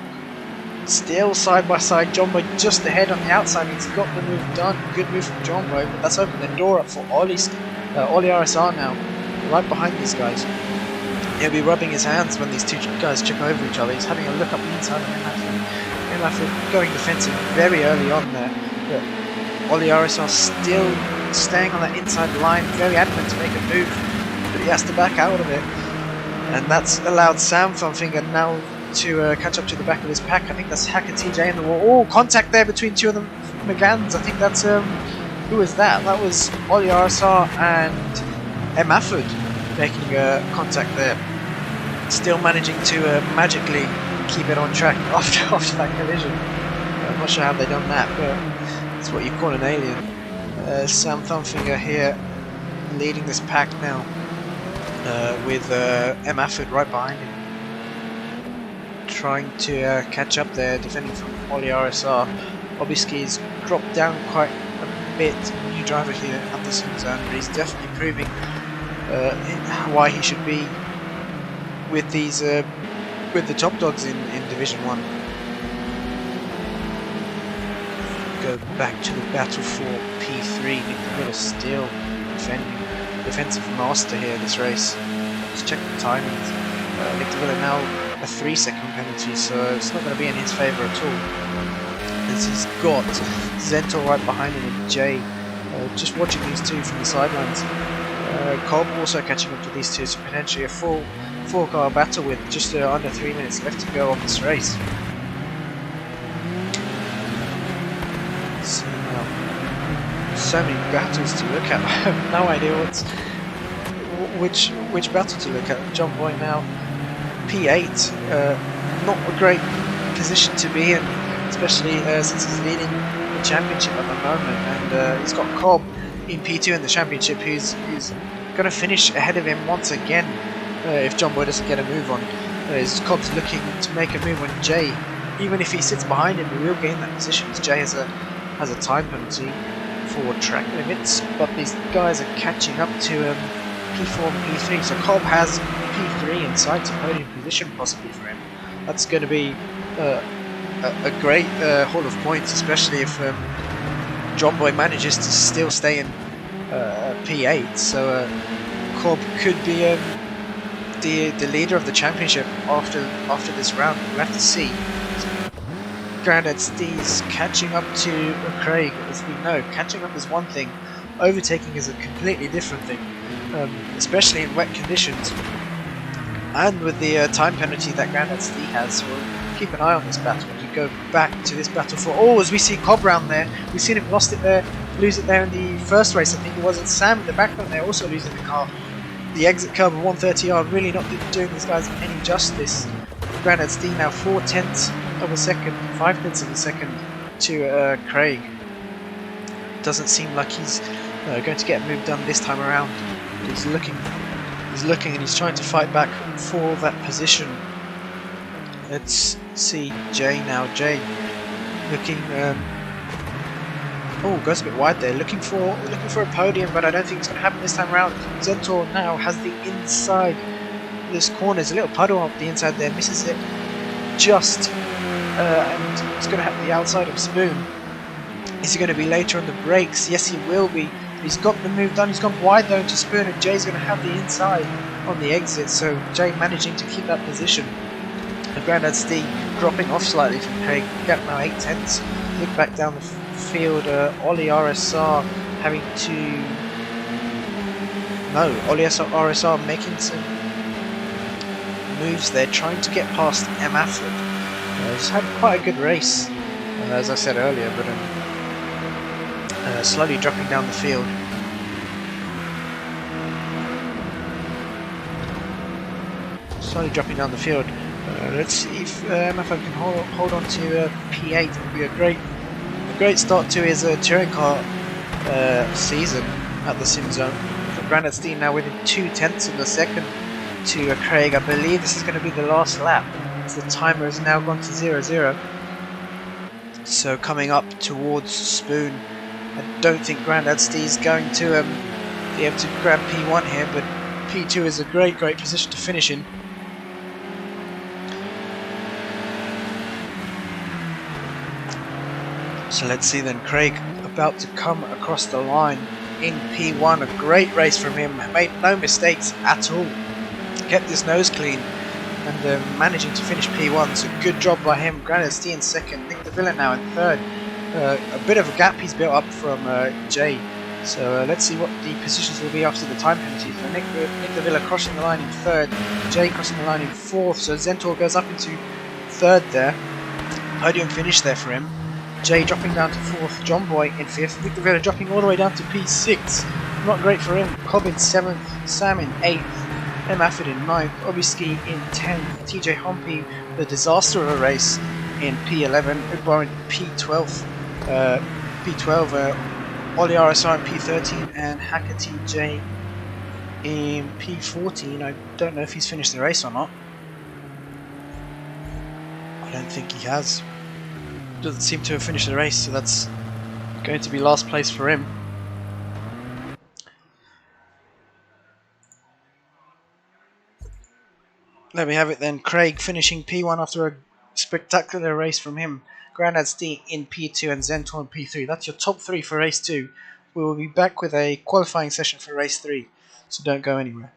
Still side by side, John Boy just ahead on the outside. He's got the move done. Good move from John Boy, but that's opened the door up for Ollie RSR now, right behind these guys. He'll be rubbing his hands when these two guys check over each other. He's having a look up the inside of Emafford going defensive very early on there. But Ollie RSR still staying on that inside line, very adamant to make a move, but he has to back out of it. And that's allowed Sam Funfinger now to catch up to the back of his pack. I think that's Hacker TJ in the wall. Oh, contact there between two of the McGanns. I think that's who was that? That was Ollie RSR and Emafford making contact there. Still managing to magically keep it on track after that collision. I'm not sure how they done that, but it's what you call an alien. Sam Thumbfinger here leading this pack now with Emafford right behind him. Trying to catch up there, defending from Ollie RSR. Obiski's dropped down quite a bit. New driver here at the SimZone, but he's definitely proving why he should be with these with the top dogs in Division 1. Go back to the battle for P3. Nick De Villa still defensive master here this race. Let's check the timings. Nick De Villa now a 3 second penalty, so it's not going to be in his favour at all, as he's got Zento right behind him and Jay just watching these two from the sidelines. Cobb also catching up to these two, so potentially a full 4-car battle with just under 3 minutes left to go on this race. So many battles to look at. I have no idea which battle to look at. John Boy now P8, not a great position to be in, especially since he's leading the championship at the moment, and he's got Cobb in P2 in the championship, who's going to finish ahead of him once again if John Boy doesn't get a move on. Cobb's looking to make a move when Jay, even if he sits behind him, he will gain that position, as Jay has a time penalty for track limits, but these guys are catching up to P4 and P3, so Cobb has P3 inside to podium position possibly for him. That's going to be a great haul of points, especially if John Boy manages to still stay in P8, so Cobb could be the leader of the championship after this round. We'll have to see. Grandad Steve's catching up to Craig. As we know, catching up is one thing, overtaking is a completely different thing, especially in wet conditions. And with the time penalty that Grandad Steve has, so we'll keep an eye on this battle. We go back to this battle for... Oh, as we see Cobb round there, we've seen him lose it there in the first race. I think it was, and Sam at the background there also losing the car. The exit curve of 130R really not doing these guys any justice. Grandad Steve now 4/10 of a second, 5/10 of a second to Craig. Doesn't seem like he's going to get a move done this time around. He's looking and he's trying to fight back for that position. Let's see Jay now. Jay looking. Oh, goes a bit wide there. Looking for a podium, but I don't think it's going to happen this time around. Zentor now has the inside. This corner is a little puddle up the inside there. Misses it just, and it's going to have the outside of Spoon. Is he going to be later on the brakes? Yes, he will be. He's got the move done. He's gone wide though into Spoon, and Jay's going to have the inside on the exit. So Jay managing to keep that position. The Grandad Steve dropping off slightly from Craig. Gap now 8/10. Look back down the field. Ollie RSR having to. No, Ollie RSR making some moves there, trying to get past M. Afford. He's had quite a good race, as I said earlier, but slowly dropping down the field. Slowly dropping down the field. Let's see if MFO can hold on to P8. It would be a great start to his touring car season at the SimZone. Grandad Steen now within 2/10 of a second to Craig. I believe this is going to be the last lap, as the timer has now gone to 0-0. So coming up towards Spoon. I don't think Grandad Steve's going to be able to grab P1 here, but P2 is a great position to finish in. So let's see then, Craig about to come across the line in P1. A great race from him, made no mistakes at all. Kept his nose clean and managing to finish P1, so good job by him. Grandad Steve in second, Nick DeVilla now in third. A bit of a gap he's built up from Jay, so let's see what the positions will be after the time penalty. So Nick DeVilla crossing the line in third, Jay crossing the line in fourth, so Zentor goes up into third there. Podium finish there for him. Jay dropping down to fourth, John Boy in fifth, Nick DeVilla dropping all the way down to P6. Not great for him. Cobb in seventh, Sam in eighth, M. Afford in ninth, Obiski in 10th, TJ Humpy, the disaster of a race, in P11, Ugbar in P12, Ollie RSR in P13, and Hacker TJ in P14. I don't know if he's finished the race or not. I don't think he has. Doesn't seem to have finished the race, so that's going to be last place for him. There we have it then. Craig finishing P1 after a spectacular race from him. Grandad Steve in P2 and Zentor in P3. That's your top 3 for race 2. We will be back with a qualifying session for race 3, so don't go anywhere.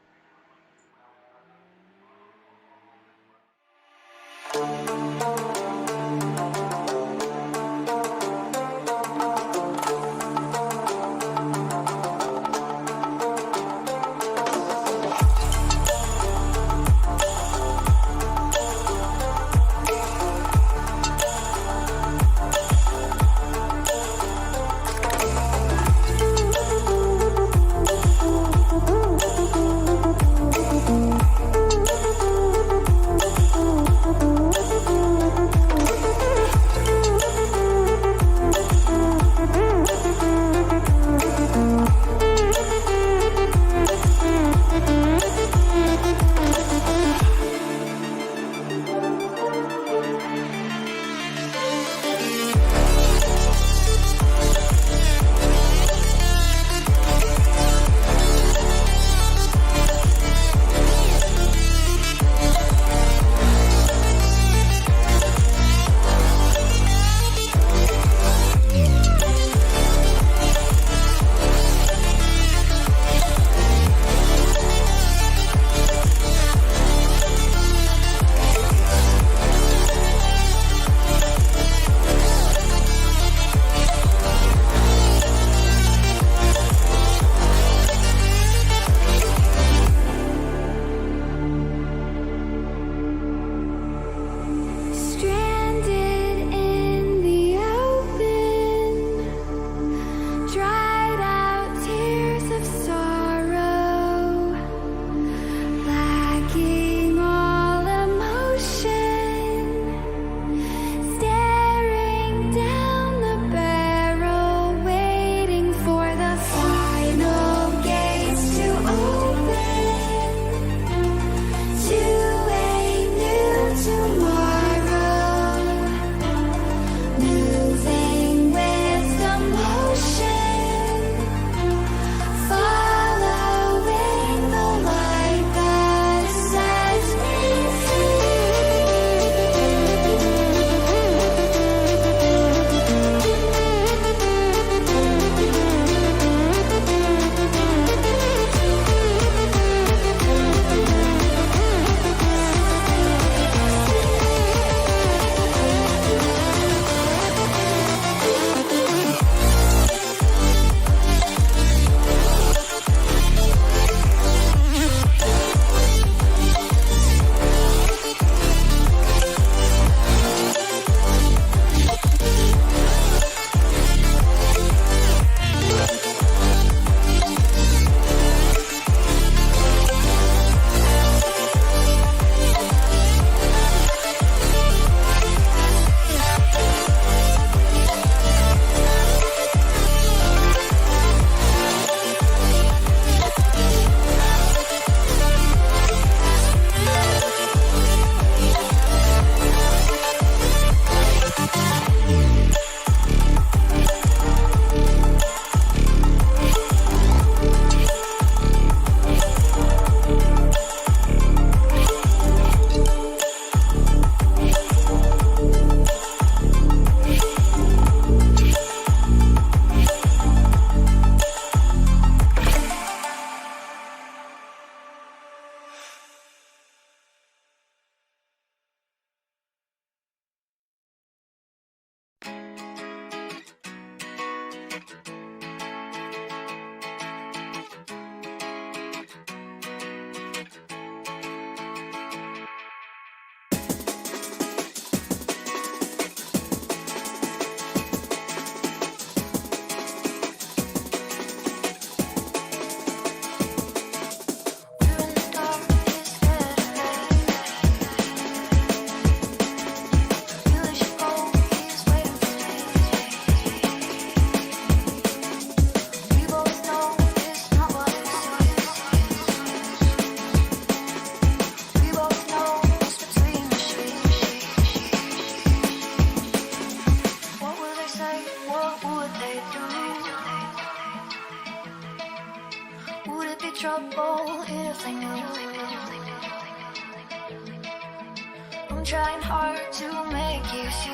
I'm trying hard to make you see.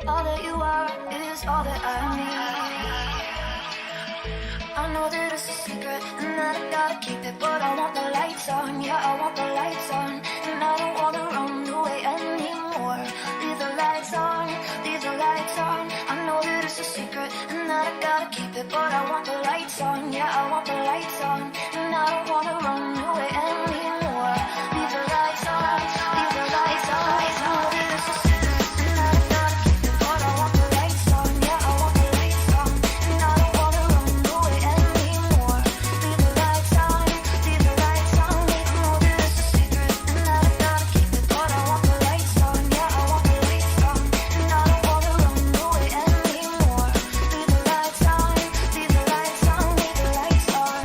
All that you are is all that I need. I know that it's a secret and that I gotta keep it, but I want the lights on, yeah, I want the lights on. And I don't wanna run away anymore. Leave the lights on, leave the lights on. I know that it's a secret and that I gotta keep it, but I want the lights on, yeah, I want the lights on. And I don't wanna run away anymore. Leave the lights on, leave the lights on. I know that it's a secret and that I gotta keep it, but I want the lights on, yeah, I want the lights on. And I don't wanna run away anymore. Leave the lights on, leave the lights on. I know that it's a secret and that I gotta keep it, but I want the lights on, yeah, I want the lights on. And I don't wanna run away anymore. Leave the lights on, leave the lights on, leave the lights on.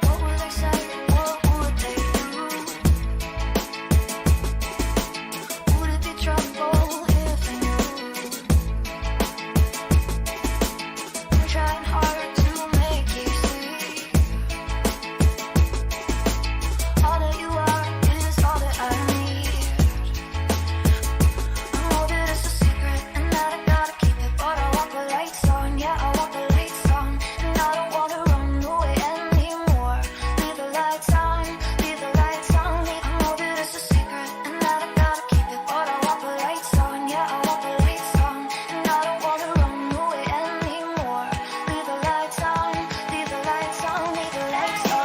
What would they say? What would they do? Would it be trouble if they knew? I'm trying hard to make you see. All that you are is all that I need. I know that it's a secret and that I gotta keep it, but I want the lights on, yeah, I want the lights on. And I don't wanna run away anymore. Leave the lights on, leave the lights on. I know that it's a secret and that I gotta keep it, but I want the lights on, yeah, I want the lights on. And I don't wanna run away anymore. Leave the lights on, leave the lights on, leave the lights on.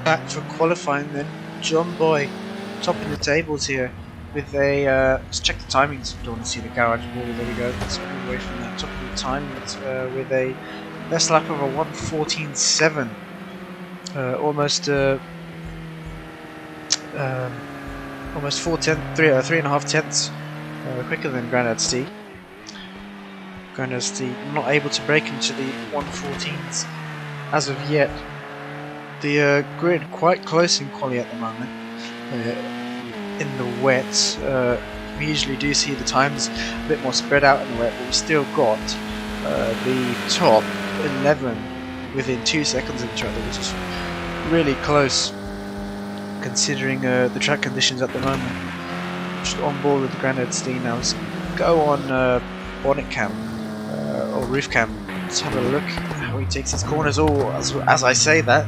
Back for qualifying then. John Boy topping the tables here with a let's check the timings. Don't want to see the garage wall. There we go. Let's move away from that. Top of the time with a best lap of a 1:14.7. Almost 3.5 tenths quicker than Grandad Steve. Grandad Steve not able to break into the 1:14s as of yet. the grid quite close in quali at the moment. In the wet, we usually do see the times a bit more spread out in the wet, but we still got the top 11 within 2 seconds of each other, which is really close considering the track conditions at the moment. Just on board with the Grandad Steam now. Let's go on bonnet cam or roof cam. Let's have a look how he takes his corners. Oh, as I say that,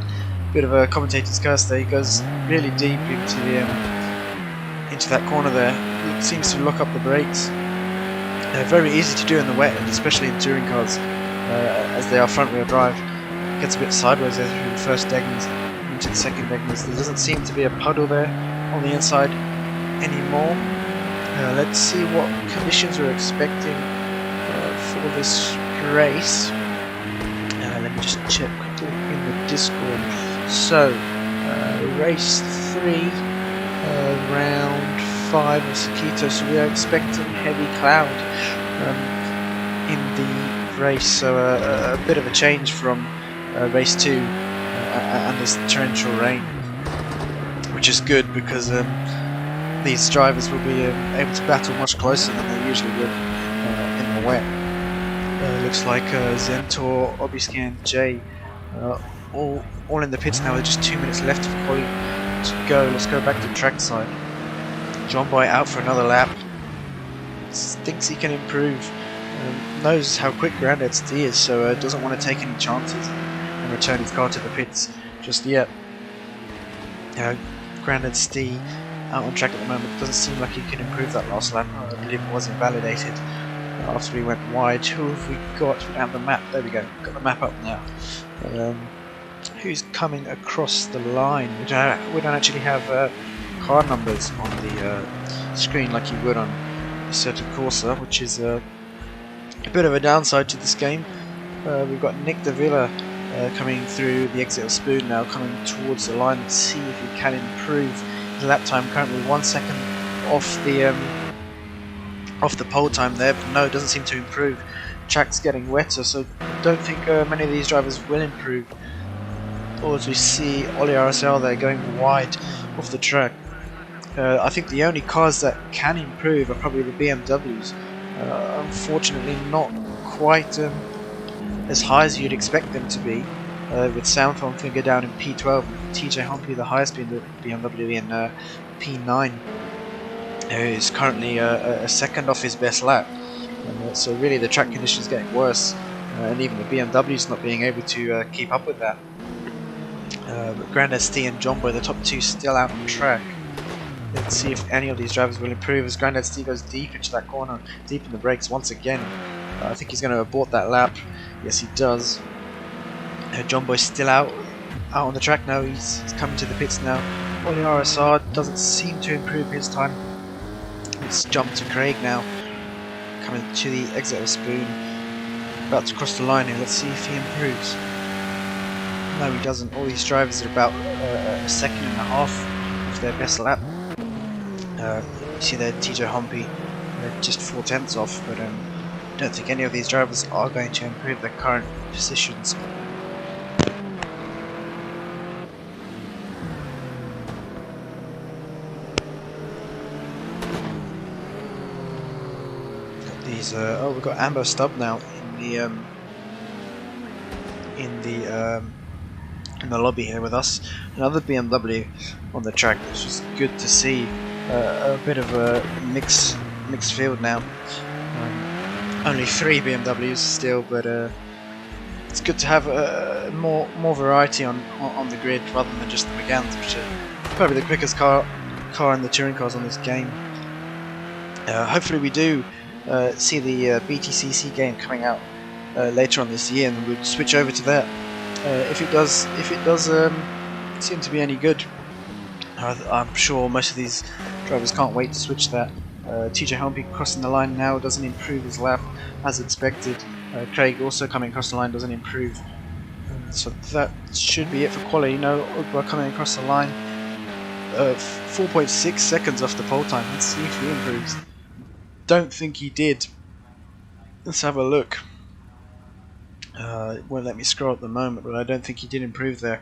bit of a commentator's curse there. He goes really deep into that corner there. It seems to lock up the brakes. Very easy to do in the wet, and especially in touring cars, as they are front-wheel drive. Gets a bit sideways there through the first Degners into the second Degners. There doesn't seem to be a puddle there on the inside anymore. Let's see what conditions we're expecting for this race. Let me just check quickly in the Discord. So, race 3, round 5 of Sakitto, so we are expecting heavy cloud in the race, so a bit of a change from race 2 and this torrential rain, which is good because these drivers will be able to battle much closer than they usually would in the wet. Looks like Zentor, Obiscan, J, all in the pits now with just 2 minutes left of quali to go. Let's go back to track side. John Boy out for another lap. Thinks he can improve. Knows how quick Grandad Stee is, so doesn't want to take any chances and return his car to the pits just yet. Grandad Stee out on track at the moment. Doesn't seem like he can improve that last lap. I believe it was invalidated after we went wide. Who have we got? We have the map. There we go. Got the map up now. Who's coming across the line? We don't actually have car numbers on the screen like you would on Assetto Corsa, which is a bit of a downside to this game. We've got Nick De Villa coming through the exit of Spoon now, coming towards the line. Let's see if he can improve his lap time. Currently 1 second off the pole time there, but no, it doesn't seem to improve. Track's getting wetter, so I don't think many of these drivers will improve. Or as we see Ollie RSL there going wide off the track. I think the only cars that can improve are probably the BMWs. Unfortunately not quite as high as you'd expect them to be, with Soundphone figure down in P12, TJ Humpy the highest BMW in P9, who is currently a second off his best lap. So really the track conditions getting worse, and even the BMW's not being able to keep up with that. But Grandad Stee and John Boy, the top two, still out on track. Let's see if any of these drivers will improve as Grandad Stee goes deep into that corner, deep in the brakes once again. I think he's going to abort that lap. Yes, he does. John Boy's still out on the track now. He's coming to the pits now. Ollie RSR doesn't seem to improve his time. Let's jump to Craig now, coming to the exit of Spoon, about to cross the line here. Let's see if he improves. No, he doesn't. All these drivers are about a second and a half of their best lap. You see there TJ Humpy just 4/10 off, but I don't think any of these drivers are going to improve their current positions. These we've got Amber Stubb now in the lobby here with us. Another BMW on the track, which is good to see. A bit of a mixed field now. Only 3 BMWs still, but it's good to have more variety on the grid rather than just the Megans, which are probably the quickest car in the touring cars on this game. Hopefully we do see the BTCC game coming out later on this year, and we'll switch over to that. If it does seem to be any good, I'm sure most of these drivers can't wait to switch that. TJ Humpy crossing the line now doesn't improve his lap as expected. Craig also coming across the line doesn't improve. So that should be it for quality. No, Ugba coming across the line. 4.6 seconds off the pole time. Let's see if he improves. Don't think he did. Let's have a look. It won't let me scroll at the moment, but I don't think he did improve there.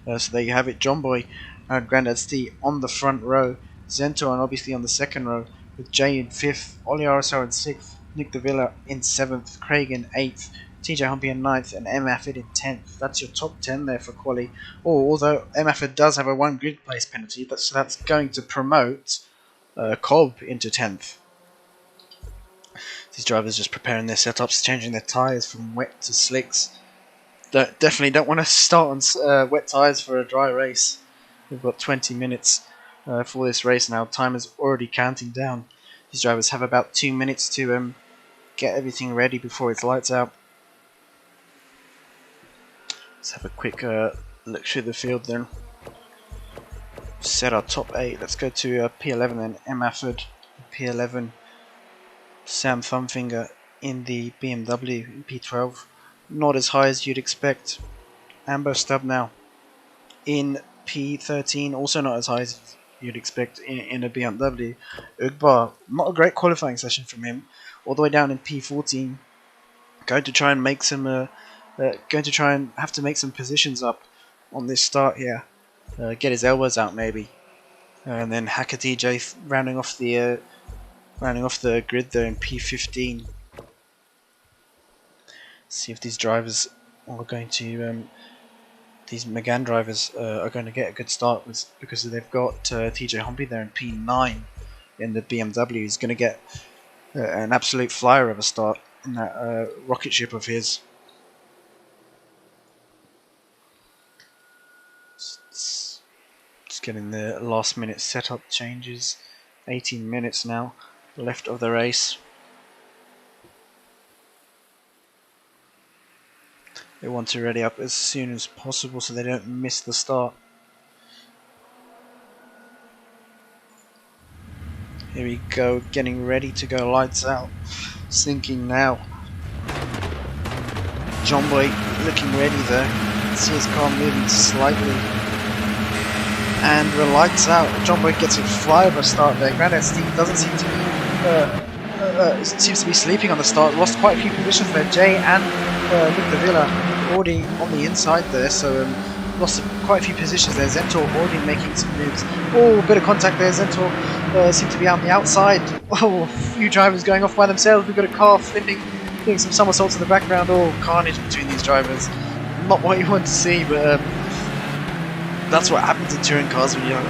So there you have it, John Boy and Grandad Steve on the front row, Zento and obviously on the second row, with Jay in 5th, Ollie RSR in 6th, Nick DeVilla in 7th, Craig in 8th, TJ Humpy in 9th, and M. Afford in 10th. That's your top 10 there for quali. Although M. Afford does have a 1 grid place penalty, so that's going to promote Cobb into 10th. These drivers just preparing their setups, changing their tyres from wet to slicks. Definitely don't want to start on wet tyres for a dry race. We've got 20 minutes for this race now. Time is already counting down. These drivers have about 2 minutes to get everything ready before it's lights out. Let's have a quick look through the field then. Set our top 8. Let's go to P11 then. M. Afford, P11. Sam Thumbfinger in the BMW in P12. Not as high as you'd expect. Amber Stubb now in P13. Also not as high as you'd expect in a BMW. Ugbar, not a great qualifying session from him. All the way down in P14. Going to try and make some. Going to try and have to make some positions up on this start here. Get his elbows out maybe, and then Hacker TJ rounding off the grid there in P15. See if these drivers are going to these Megane drivers are going to get a good start because they've got TJ Humpy there in P9 in the BMW. He's going to get an absolute flyer of a start in that rocket ship of his. Just getting the last minute setup changes. 18 minutes now left of the race. They want to ready up as soon as possible so they don't miss the start. Here we go, getting ready to go, lights out. Sinking now. John Boy looking ready there. See his car moving slightly. And we're lights out. John Boy gets a flyover start there. Grandad Steve doesn't seem to be seems to be sleeping on the start. Lost quite a few positions there. Jay and Nick DeVilla already on the inside there, so lost quite a few positions there. Zentor already making some moves. Oh, a bit of contact there. Zentor seemed to be on the outside. Oh, a few drivers going off by themselves. We've got a car flipping, doing some somersaults in the background. Oh, carnage between these drivers. Not what you want to see, but that's what happens in touring cars when you're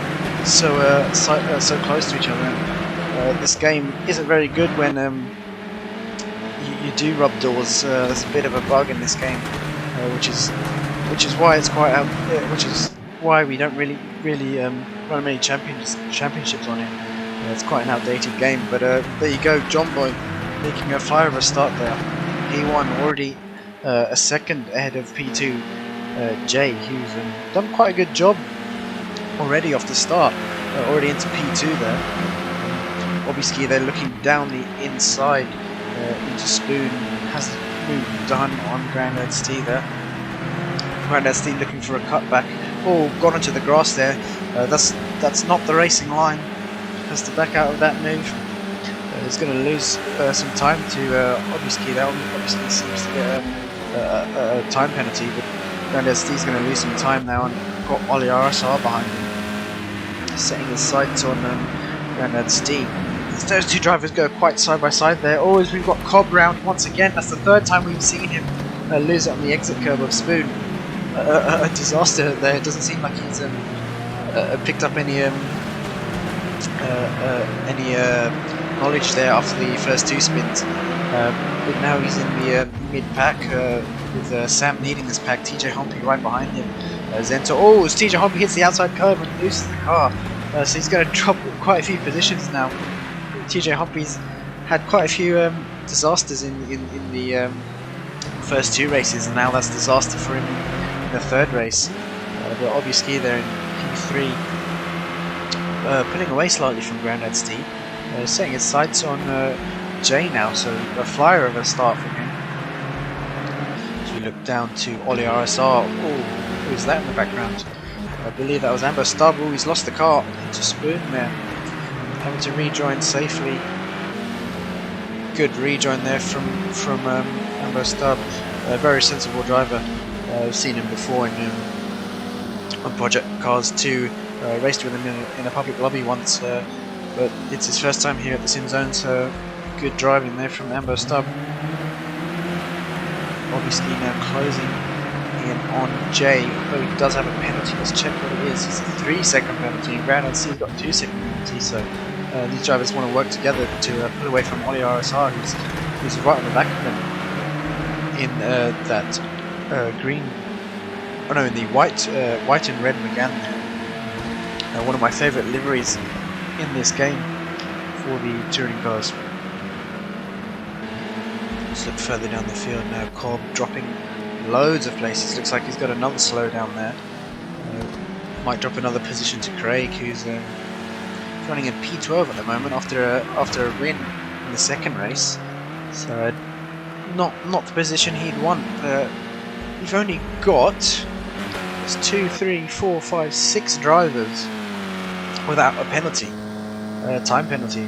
so close to each other. This game isn't very good when you do rub doors. There's a bit of a bug in this game, which is why it's quite which is why we don't really run many championships on it. It's quite an outdated game. But there you go, John Boy making a flyover start there. P1 already a second ahead of P2. Jay, who's done quite a good job already off the start, already into P2 there. Obviously they're looking down the inside into Spoon, has moved done on Grandad Steve there. Grandad Steve looking for a cutback. Oh, got onto the grass there. That's not the racing line. Has to back out of that move. He's going to lose some time to obviously seems to get a time penalty, but Grandad Steve's going to lose some time now and got Ollie RSR behind him, setting his sights on Grandad Steve. Those two drivers go quite side by side there. Always we've got Cobb round once again. That's the third time we've seen him lose it on the exit curve of Spoon. A disaster there. It doesn't seem like he's picked up any knowledge there after the first two spins. But now he's in the mid-pack with Sam leading this pack. TJ Humpy right behind him. Zento. Oh, as TJ Humpy hits the outside curve and loses the car. So he's going to drop quite a few positions now. TJ Humpy's had quite a few disasters in the first two races, and now that's a disaster for him in the third race. But obviously they're in P3, pulling away slightly from Grandad Steve, setting his sights on Jay now, so a flyer of a start from him. As we look down to Ollie RSR. Oh, who's that in the background? I believe that was Amber Stubb. Oh, he's lost the car into Spoon there. Having to rejoin safely. Good rejoin there from Amber Stubb. A very sensible driver. I've seen him before in on Project Cars 2. Raced with him in a public lobby once, but it's his first time here at the SimZone, so good driving there from Amber Stubb. Obviously now closing in on Jay, although he does have a penalty. Let's check what it is. It's a 3-second penalty. Brandon C's got a 2-second penalty, so these drivers want to work together to pull away from Ollie RSR, who's right on the back of them in that green. Oh no, in the white and red Megane there. One of my favourite liveries in this game for the touring cars. Let's look further down the field now. Cobb dropping loads of places. Looks like he's got another slowdown there. Might drop another position to Craig, who's running in P12 at the moment after a win in the second race. So not the position he'd want. We've only got 2, 3, 4, 5, 6 drivers without a penalty, time penalty,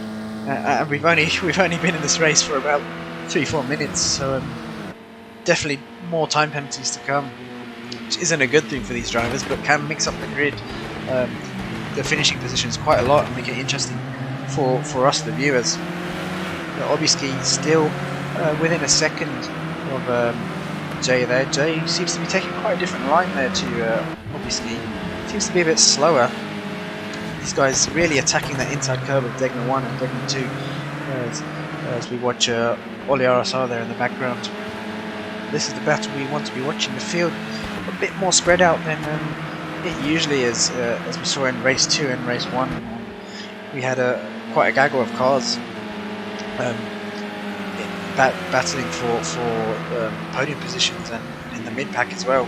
and we've only been in this race for about 3-4 minutes. So definitely more time penalties to come, which isn't a good thing for these drivers, but can mix up the grid, the finishing positions quite a lot and make it interesting for us, the viewers. Obviously, still within a second of Jay there. Jay seems to be taking quite a different line there to obviously. Seems to be a bit slower. These guys really attacking that inside curve of Degner 1 and Degner 2 as we watch Ollie RSR there in the background. This is the battle we want to be watching. The field a bit more spread out than it usually is, as we saw in race 2 and race 1. We had quite a gaggle of cars battling for podium positions and in the mid pack as well.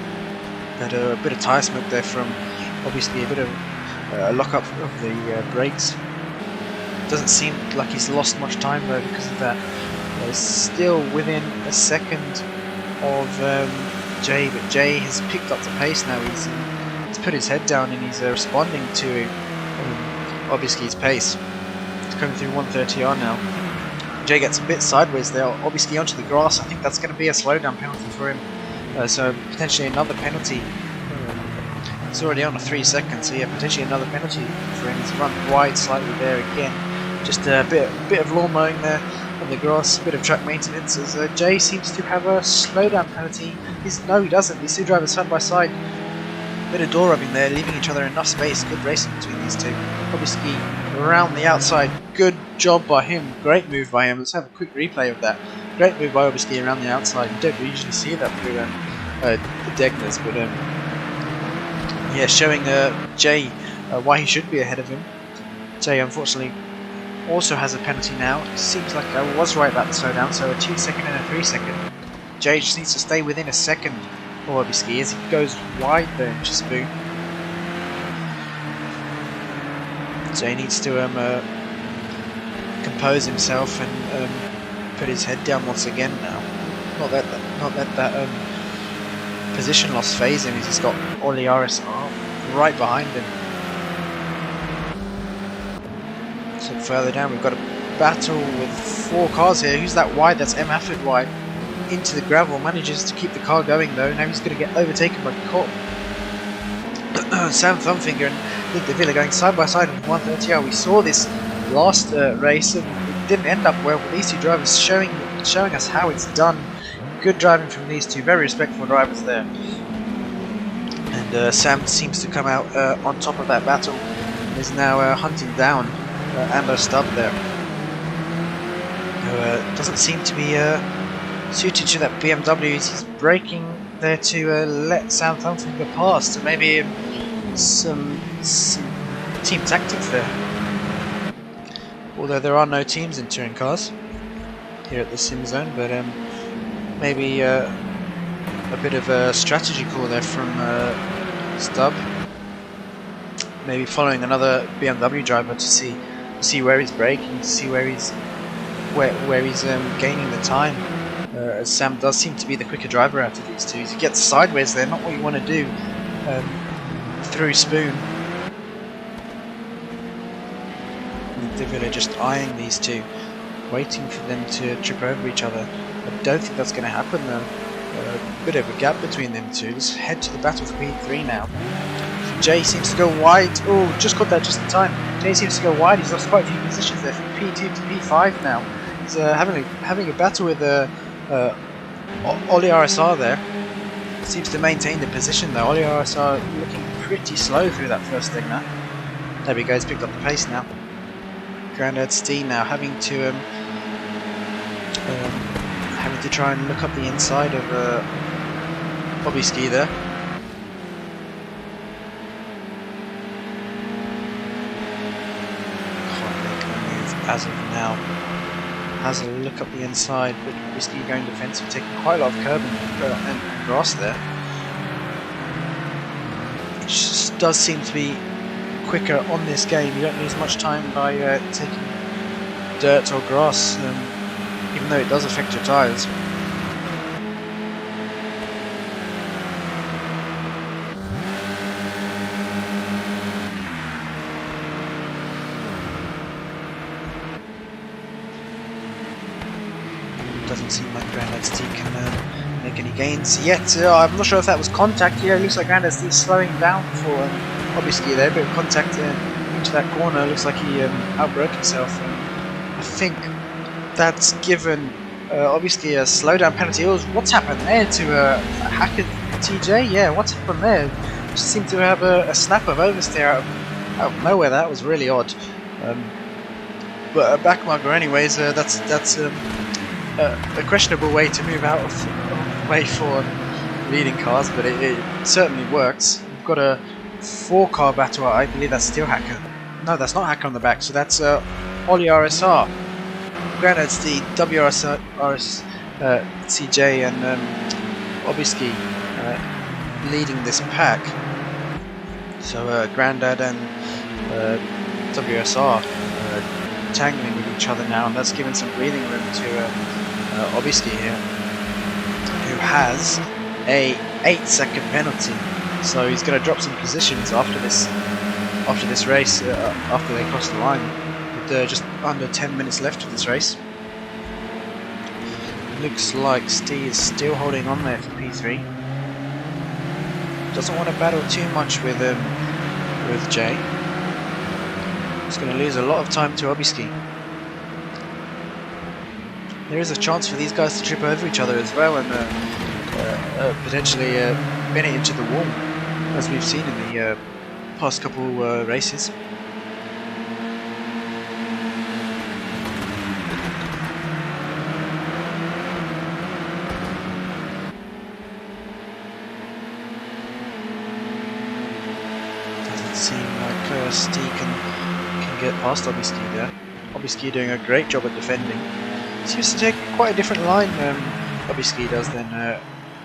Had a bit of tyre smoke there from obviously a bit of lock up of the brakes. Doesn't seem like he's lost much time though because of that. Still within a second of Jay, but Jay has picked up the pace now. He's put his head down and he's responding to obviously his pace. He's coming through 130R now. Jay gets a bit sideways there, obviously onto the grass. I think that's going to be a slowdown penalty for him. So potentially another penalty. He's already on a 3 seconds, so yeah, potentially another penalty for him. He's run wide slightly there again. Just a bit of lawn mowing there on the grass, a bit of track maintenance. As Jay seems to have a slowdown penalty. No, he doesn't. These two drivers side by side. Bit of door rubbing there, leaving each other enough space. Good racing between these two. Obviously around the outside. Good job by him. Great move by him. Let's have a quick replay of that. Great move by obviously around the outside. You don't usually see that through the Degners, but yeah, showing Jay why he should be ahead of him. Jay unfortunately also has a penalty now. Seems like I was right about the slowdown, so a 2 second and a 3 second. Jay just needs to stay within a second, or obviously as he goes wide there into Spoon. Jay needs to compose himself and put his head down once again now. Not that position loss phase him. He's got Ollie RSR right behind him. So further down we've got a battle with 4 cars here. Who's that wide? That's M. Hafford wide. Into the gravel, manages to keep the car going though. Now he's going to get overtaken by Sam Thumbfinger and Nick DeVille going side by side with 130R. We saw this last race and it didn't end up well, but these two drivers showing us how it's done. Good driving from these two, very respectful drivers there. And Sam seems to come out on top of that battle. Is now hunting down Amber Stubb there. Who doesn't seem to be suited to that BMW. He's braking there to let Sam Thumbfinger pass. So maybe some team tactics there. Although there are no teams in touring cars here at the SimZone, but maybe a bit of a strategy call there from Stubb. Maybe following another BMW driver to see where he's braking, to see where he's gaining the time. As Sam does seem to be the quicker driver out of these two. He gets sideways there, not what you want to do through Spoon. And DeVille just eyeing these two, waiting for them to trip over each other. I don't think that's going to happen though. A bit of a gap between them two. Let's head to the battle for P3 now. Jay seems to go wide. Oh, just caught that just in time. Jay seems to go wide. He's lost quite a few positions there from P2 to P5 now. He's having a battle with Ollie RSR there. Seems to maintain the position though. Ollie RSR looking pretty slow through that first thing now. There we go, he's picked up the pace now. Grandad Steen now having to try and look up the inside of Bobby Ski there. Can't make a move as of now. Has a look up the inside, but Bobby Ski going defensive, taking quite a lot of curb and grass there. Which does seem to be quicker on this game. You don't lose much time by taking dirt or grass, even though it does affect your tyres. Doesn't seem like Grandad's T can make any gains yet. I'm not sure if that was contact. Yeah, it looks like Grandad's T slowing down for obviously there, a bit of contact into that corner. Looks like he outbroke himself. I think that's given obviously a slowdown penalty. What's happened there to Hacker TJ? Yeah, what's happened there? Just seemed to have a snap of oversteer out of nowhere. That was really odd. But a backmarker anyways. That's a questionable way to move out of the way for leading cars, but it certainly works. We've got a 4-car battle. I believe that's still Hacker. No, that's not Hacker on the back, so that's Ollie RSR. Grandad's the CJ and Obiski leading this pack. So Grandad and WSR tangling with each other now, and that's given some breathing room to Obiski here, who has a 8-second penalty. So he's going to drop some positions after this race, after they cross the line, with just under 10 minutes left of this race. Looks like Steve is still holding on there for P3. Doesn't want to battle too much with Jay. He's going to lose a lot of time to Obiski. There is a chance for these guys to trip over each other as well, and potentially bin it into the wall, as we've seen in the past couple races. Doesn't seem like Steve can get past Obiski there. Obiski doing a great job at defending. Seems to take quite a different line, Obiski does, than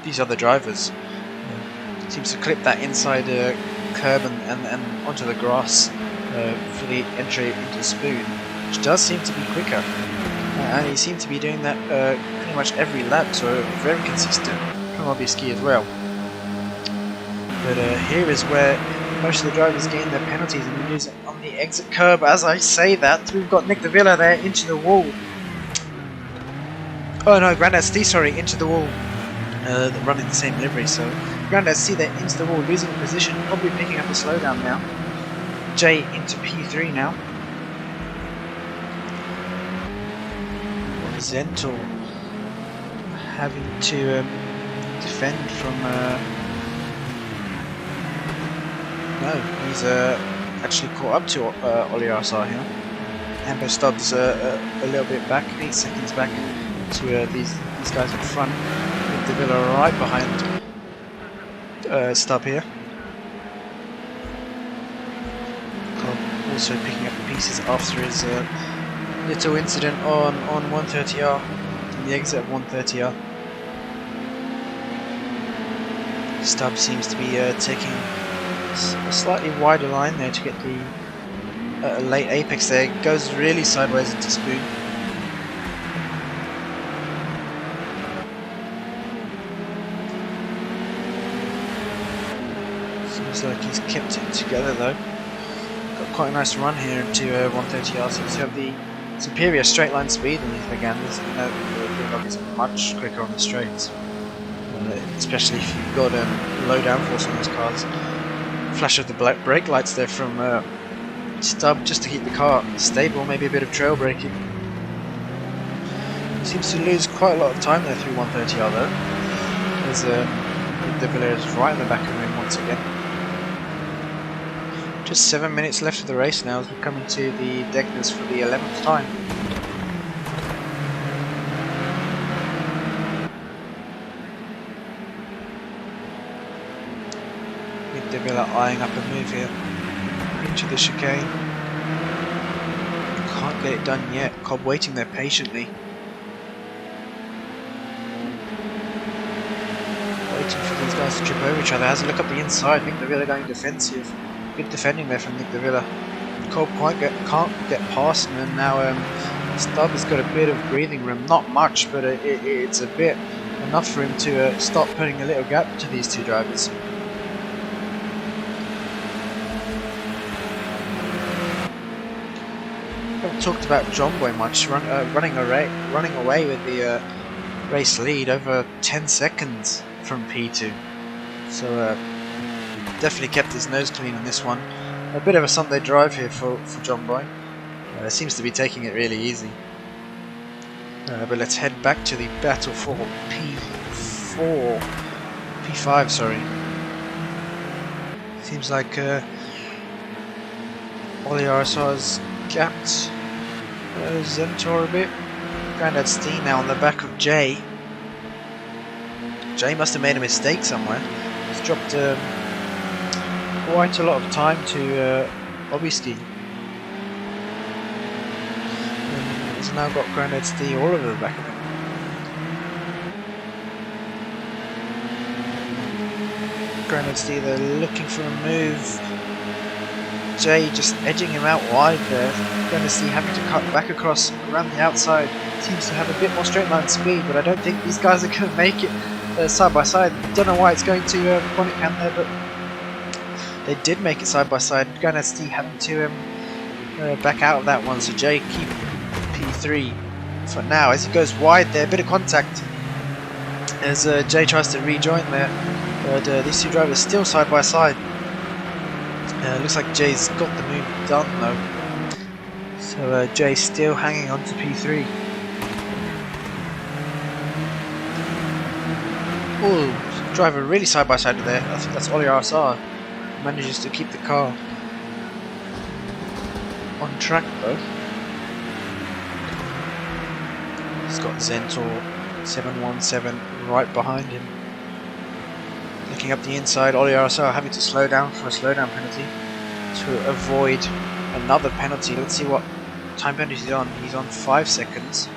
these other drivers. Seems to clip that inside curb and onto the grass for the entry into the spoon, which does seem to be quicker. And he seems to be doing that pretty much every lap, so very consistent from Obiski as well. But here is where most of the drivers gain their penalties, and we lose it on the exit curb. As I say that, we've got Nick De Villa there into the wall. Oh no, Grandad C, sorry, into the wall, running the same livery. So Grandad C there into the wall, losing position, probably picking up a slowdown now. J into P3 now. Zentel having to defend from... no, he's actually caught up to Ollie RSR here. Amber Stubbs a little bit back, 8 seconds back to these guys in front, with De Villa right behind Stubb here. Cobb also picking up the pieces after his little incident on 130R, in the exit of 130R. Stubb seems to be taking a slightly wider line there to get the late apex there. It goes really sideways into spoon. Seems like he's kept it together though. Got quite a nice run here into 130R. Seems to have the superior straight line speed in these Meganders. You know, the dog is much quicker on the straights, especially if you've got low downforce on those cars. flash of the black brake lights there from Stubb, just to keep the car stable, maybe a bit of trail braking. He seems to lose quite a lot of time there through 130R though. There's De Villiers right in the back of him once again. Just 7 minutes left of the race now as we're coming to the Degners for the 11th time. De Villa eyeing up a move here into the chicane. Can't get it done yet. Cobb waiting there patiently. Waiting for these guys to trip over each other. Has a look up the inside. Nick De Villa going defensive. Good defending there from Nick De Villa. Cobb can't get past him, and now Stubb has got a bit of breathing room. Not much, but it's a bit enough for him to start putting a little gap to these two drivers. Haven't talked about John Boy much, running away with the race lead over 10 seconds from P2. So definitely kept his nose clean on this one. A bit of a Sunday drive here for John Boy. Seems to be taking it really easy. But let's head back to the battle for P5, sorry. Seems like Ollie RSR's gapped Zentor a bit. Grandad Steen now on the back of Jay. Jay must have made a mistake somewhere. He's dropped quite a lot of time to Obiski. And he's now got Grandad Steen all over the back of him. Grandad Steen, they're looking for a move. Jay just edging him out wide there. Going to see having to cut back across around the outside. Seems to have a bit more straight line speed, but I don't think these guys are going to make it side by side. Don't know why it's going to McCormick hand there, but they did make it side by side. Going to see having to back out of that one. So Jay keep P3 for now as he goes wide there. A bit of contact as Jay tries to rejoin there, but these two drivers still side by side. Looks like Jay's got the move done though. So Jay's still hanging on to P3. Oh, driver really side by side there. I think that's Ollie RSR. Manages to keep the car on track though. He's got Zentor 717 right behind him. Looking up the inside, Ollie RSR having to slow down for a slowdown penalty to avoid another penalty. Let's see what time penalty he's on. He's on 5 seconds.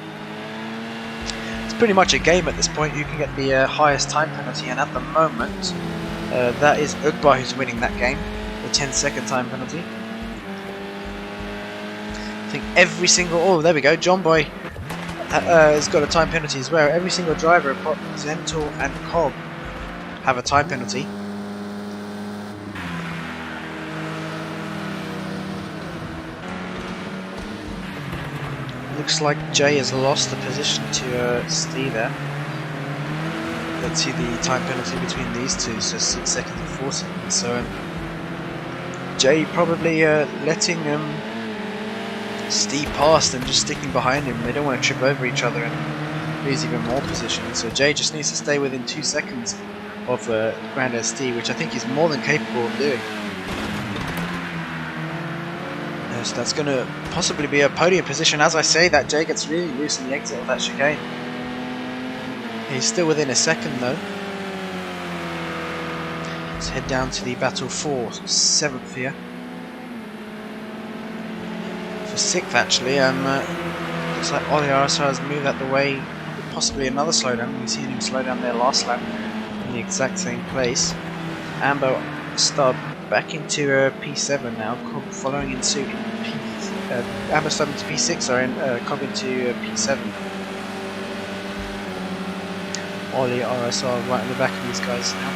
It's pretty much a game at this point. You can get the highest time penalty, and at the moment that is Ugbar who's winning that game, the 10-second time penalty. I think every single... oh, there we go, John Boy has got a time penalty as well. Every single driver apart from Zentor and Cobb have a time penalty. Looks like Jay has lost the position to Steve there. Let's see the time penalty between these two, so 6 seconds and 4 seconds. So Jay probably letting Steve past and just sticking behind him. They don't want to trip over each other and lose even more position. So Jay just needs to stay within 2 seconds of Grandad Steve, which I think he's more than capable of doing. So that's going to possibly be a podium position. As I say that, Jay gets really loose in the exit of that chicane. He's still within a second though. Let's head down to the battle for 7th here. For 6th actually, looks like Ollie RSR has moved out the way. Possibly another slowdown. We've seen him slow down there last lap in the exact same place. Amber Stubb back into P7 now, Cobb following in suit in Amber Stubb into P6, sorry, and Cobb into P7. Ollie RSR right in the back of these guys now.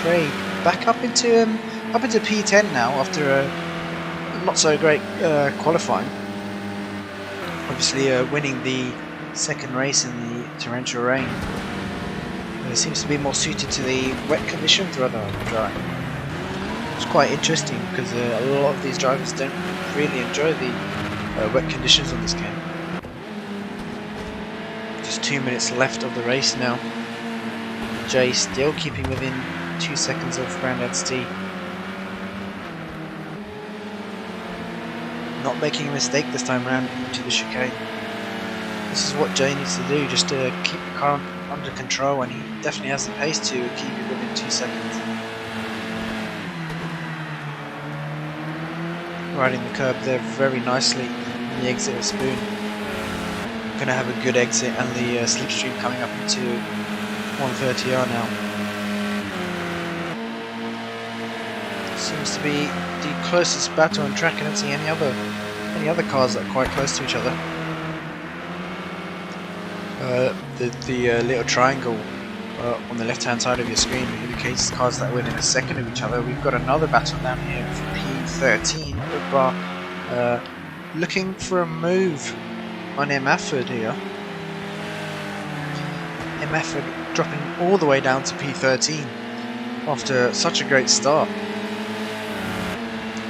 Craig back up into P10 now after a not so great qualifying. Obviously winning the second race in the torrential rain. It seems to be more suited to the wet conditions rather than dry. It's quite interesting because a lot of these drivers don't really enjoy the wet conditions on this game. Just 2 minutes left of the race now. Jay still keeping within 2 seconds of Grandad's T. Not making a mistake this time around into the chicane. This is what Jay needs to do, just to keep the car under control, and he definitely has the pace to keep it within 2 seconds. Riding the curb there very nicely in the exit of Spoon. Gonna have a good exit, and the slipstream coming up into 130R now. Seems to be the closest battle on track. I don't see any other cars that are quite close to each other. The little triangle on the left hand side of your screen indicates cars that are within a second of each other. We've got another battle down here for P13. Ubar looking for a move on MFord here. MFord dropping all the way down to P13 after such a great start.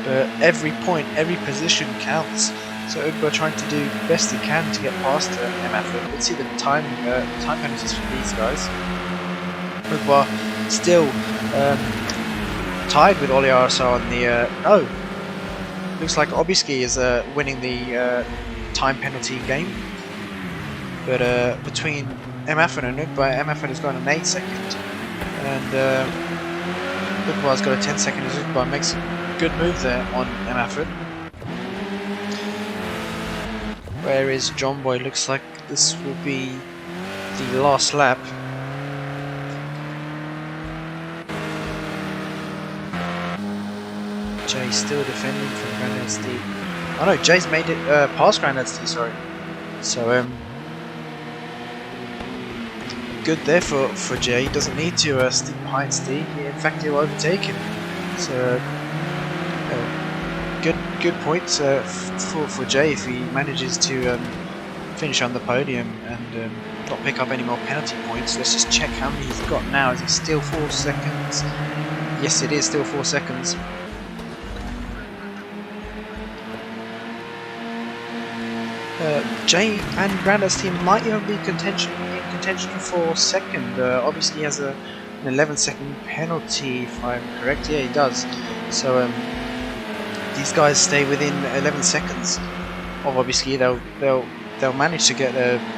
But every point, every position counts. So Ubar trying to do the best he can to get past MFord. Let's see the time penalties for these guys. Ubar still tied with Oli RSR on the no. Looks like Obiski is winning the time penalty game. But between MFord and Ubar, MFord has got an 8 second, and Ubar's got a 10 second as Ubar makes a good move there on MFord. Where is John Boy? Looks like this will be the last lap. Jay still defending from Grandad's T. Oh no, Jay's made it past Grandad's T, sorry. So good there for Jay. He doesn't need to stick behind Steve. In fact, he'll overtake him. So good points for Jay if he manages to finish on the podium and not pick up any more penalty points. Let's just check how many he's got now. Is it still 4 seconds? Yes, it is still 4 seconds. Jay and Grandad's team might even be in contention for second. Obviously he has an 11-second penalty, if I'm correct. Yeah, he does. So these guys stay within 11 seconds of Obiski. They'll manage to get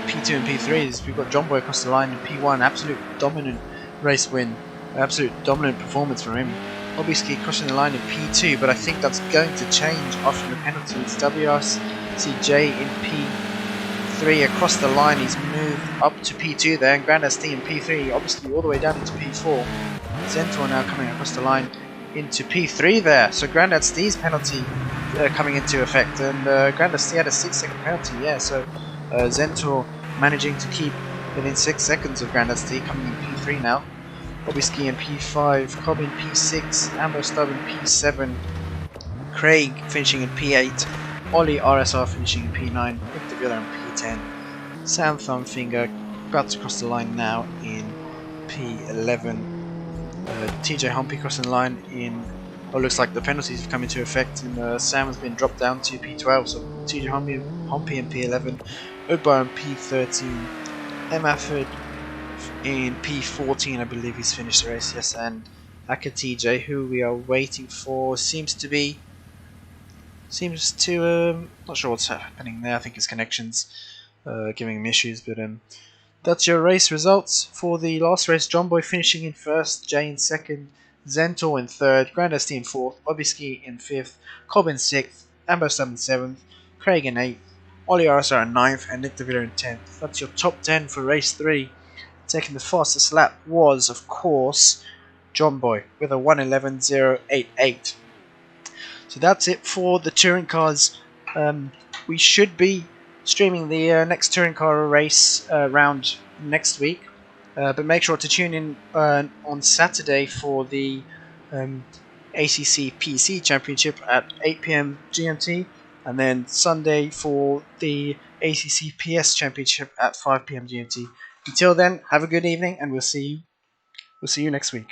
P2 and P3s. We've got John Boy across the line in P1. Absolute dominant race win. Absolute dominant performance from him. Obiski crossing the line in P2, but I think that's going to change after the penalties. WRCJ in P3 across the line. He's moved up to P2 there, and Grandad's T in P3, obviously all the way down into P4. Zentor now coming across the line into P3 there. So Grandad's T's penalty coming into effect, and Grandad's T had a 6 second penalty. Yeah, so Zentor managing to keep within 6 seconds of Grandad's T, coming in P3 now. Obiski in P5, Cobb in P6, Amber Stubb in P7, Craig finishing in P8, Ollie RSR finishing in P9, Victor Villa in P10, Sam Thumbfinger about to cross the line now in P11, TJ Humpy crossing the line in, looks like the penalties have come into effect, and Sam has been dropped down to P12, so TJ Humpy in P11, Ubar in P13, Emmaford in P14, I believe he's finished the race, yes, and Aka TJ, who we are waiting for, seems to not sure what's happening there. I think his connection's giving him issues, but that's your race results for the last race. John Boy finishing in first, Jay in second, Zentor in third, Grandad's T in fourth, Obiski in fifth, Cobb in sixth, Amber Stubb in seventh, Craig in eighth, Ollie RSR in ninth, and Nick DeVilla in 10th. That's your top 10 for race 3. Taking the fastest lap was, of course, John Boy with a 1:11.088. So that's it for the touring cars. We should be streaming the next touring car race round next week, but make sure to tune in on Saturday for the ACC PC Championship at 8 PM GMT, and then Sunday for the ACC PS Championship at 5 PM GMT. Until then, have a good evening, and we'll see you next week.